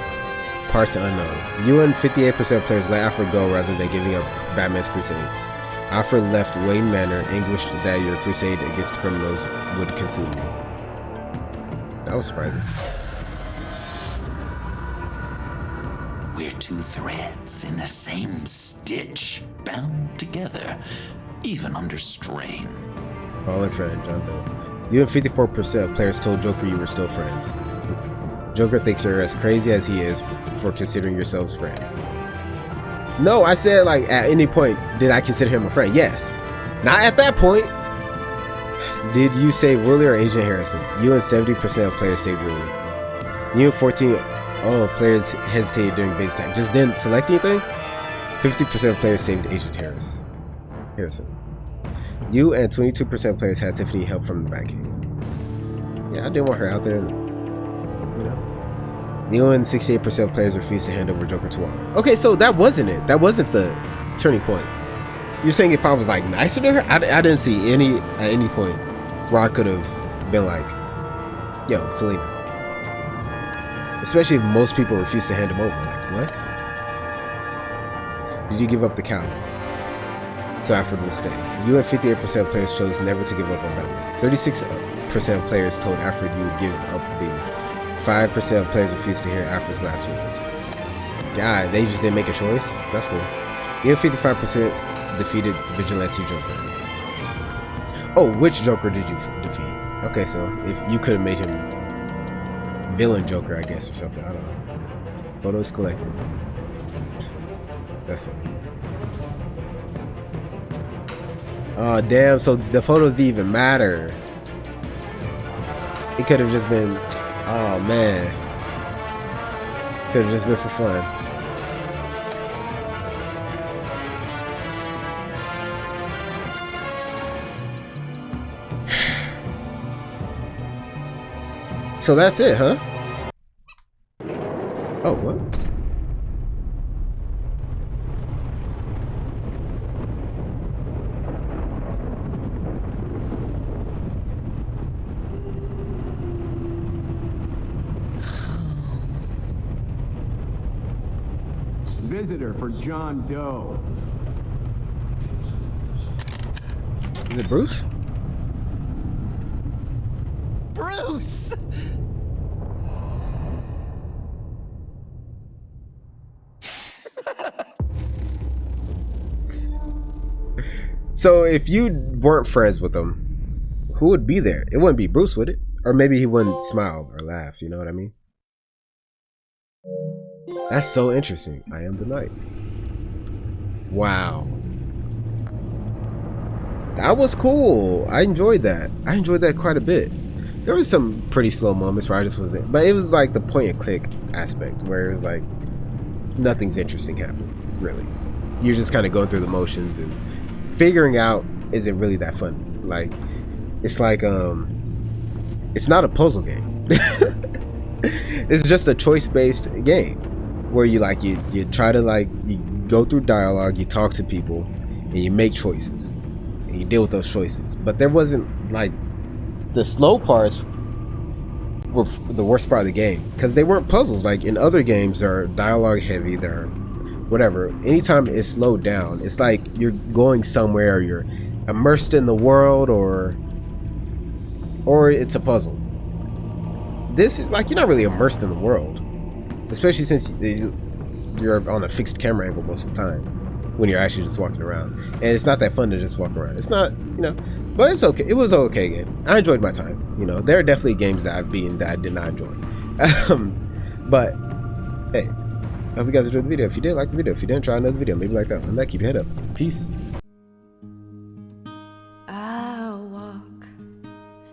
Parts unknown. You and 58% of players let Alfred go rather than giving up Batman's crusade. Alfred left Wayne Manor, anguished that your crusade against criminals would consume you. That was surprising. two threads in the same stitch, bound together, even under strain. Fallen friend, John Doe. You and 54% of players told Joker you were still friends. Joker thinks you're as crazy as he is for considering yourselves friends. No, I said like at any point did I consider him a friend? Yes. Not at that point. Did you say Woolley or Agent Harrison? You and 70% of players saved Woolley. You and 14 players hesitated during base time. Just didn't select anything? 50% of players saved Agent Harrison. You and 22% of players had Tiffany help from the Batcave. Yeah, I didn't want her out there. You know. You and 68% of players refused to hand over Joker to Waller. Okay, so that wasn't it. That wasn't the turning point. You're saying if I was like nicer to her? I didn't see at any point where I could have been like, yo, Selena. Especially if most people refuse to hand him over. Like, what? Did you give up the cow? So Alfred would stay. You and 58% of players chose never to give up on Batman. 36% of players told Alfred you would give up being. 5% of players refused to hear Alfred's last words. God, they just didn't make a choice? That's cool. You and 55% defeated Vigilante Joker. Oh, which Joker did you defeat? Okay, so if you could have made him Villain Joker, I guess, or something. I don't know. Photos collected. That's funny. Oh, damn. So the photos didn't even matter. It could have just been... Oh, man. Could have just been for fun. So that's it, huh? Oh, what? Visitor for John Doe. Is it Bruce? Bruce! So if you weren't friends with him, who would be there? It wouldn't be Bruce, would it? Or maybe he wouldn't smile or laugh, you know what I mean? That's so interesting. I am the knight. Wow. That was cool. I enjoyed that. I enjoyed that quite a bit. There was some pretty slow moments where I just wasn't, but it was like the point and click aspect where it was like nothing's interesting happening, really. You're just kind of going through the motions and figuring out isn't really that fun. Like it's it's not a puzzle game. It's just a choice-based game where you try to you go through dialogue, you talk to people, and you make choices and you deal with those choices. But there wasn't the slow parts were the worst part of the game because they weren't puzzles. Like in other games, they're dialogue heavy, they're whatever. Anytime it's slowed down, it's like you're going somewhere, or you're immersed in the world, or it's a puzzle. This is like you're not really immersed in the world, especially since you're on a fixed camera angle most of the time when you're actually just walking around, and it's not that fun to just walk around. It's not, but it's okay. It was an okay game. I enjoyed my time. There are definitely games that I've beaten that I did not enjoy. But hey, I hope you guys enjoyed the video. If you did, like the video. If you didn't, try another video. Maybe like that one. That, keep your head up. Peace. I'll walk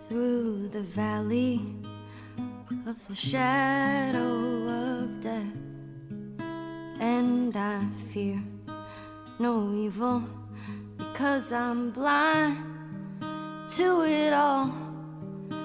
through the valley of the shadow of death, and I fear no evil because I'm blind to it all.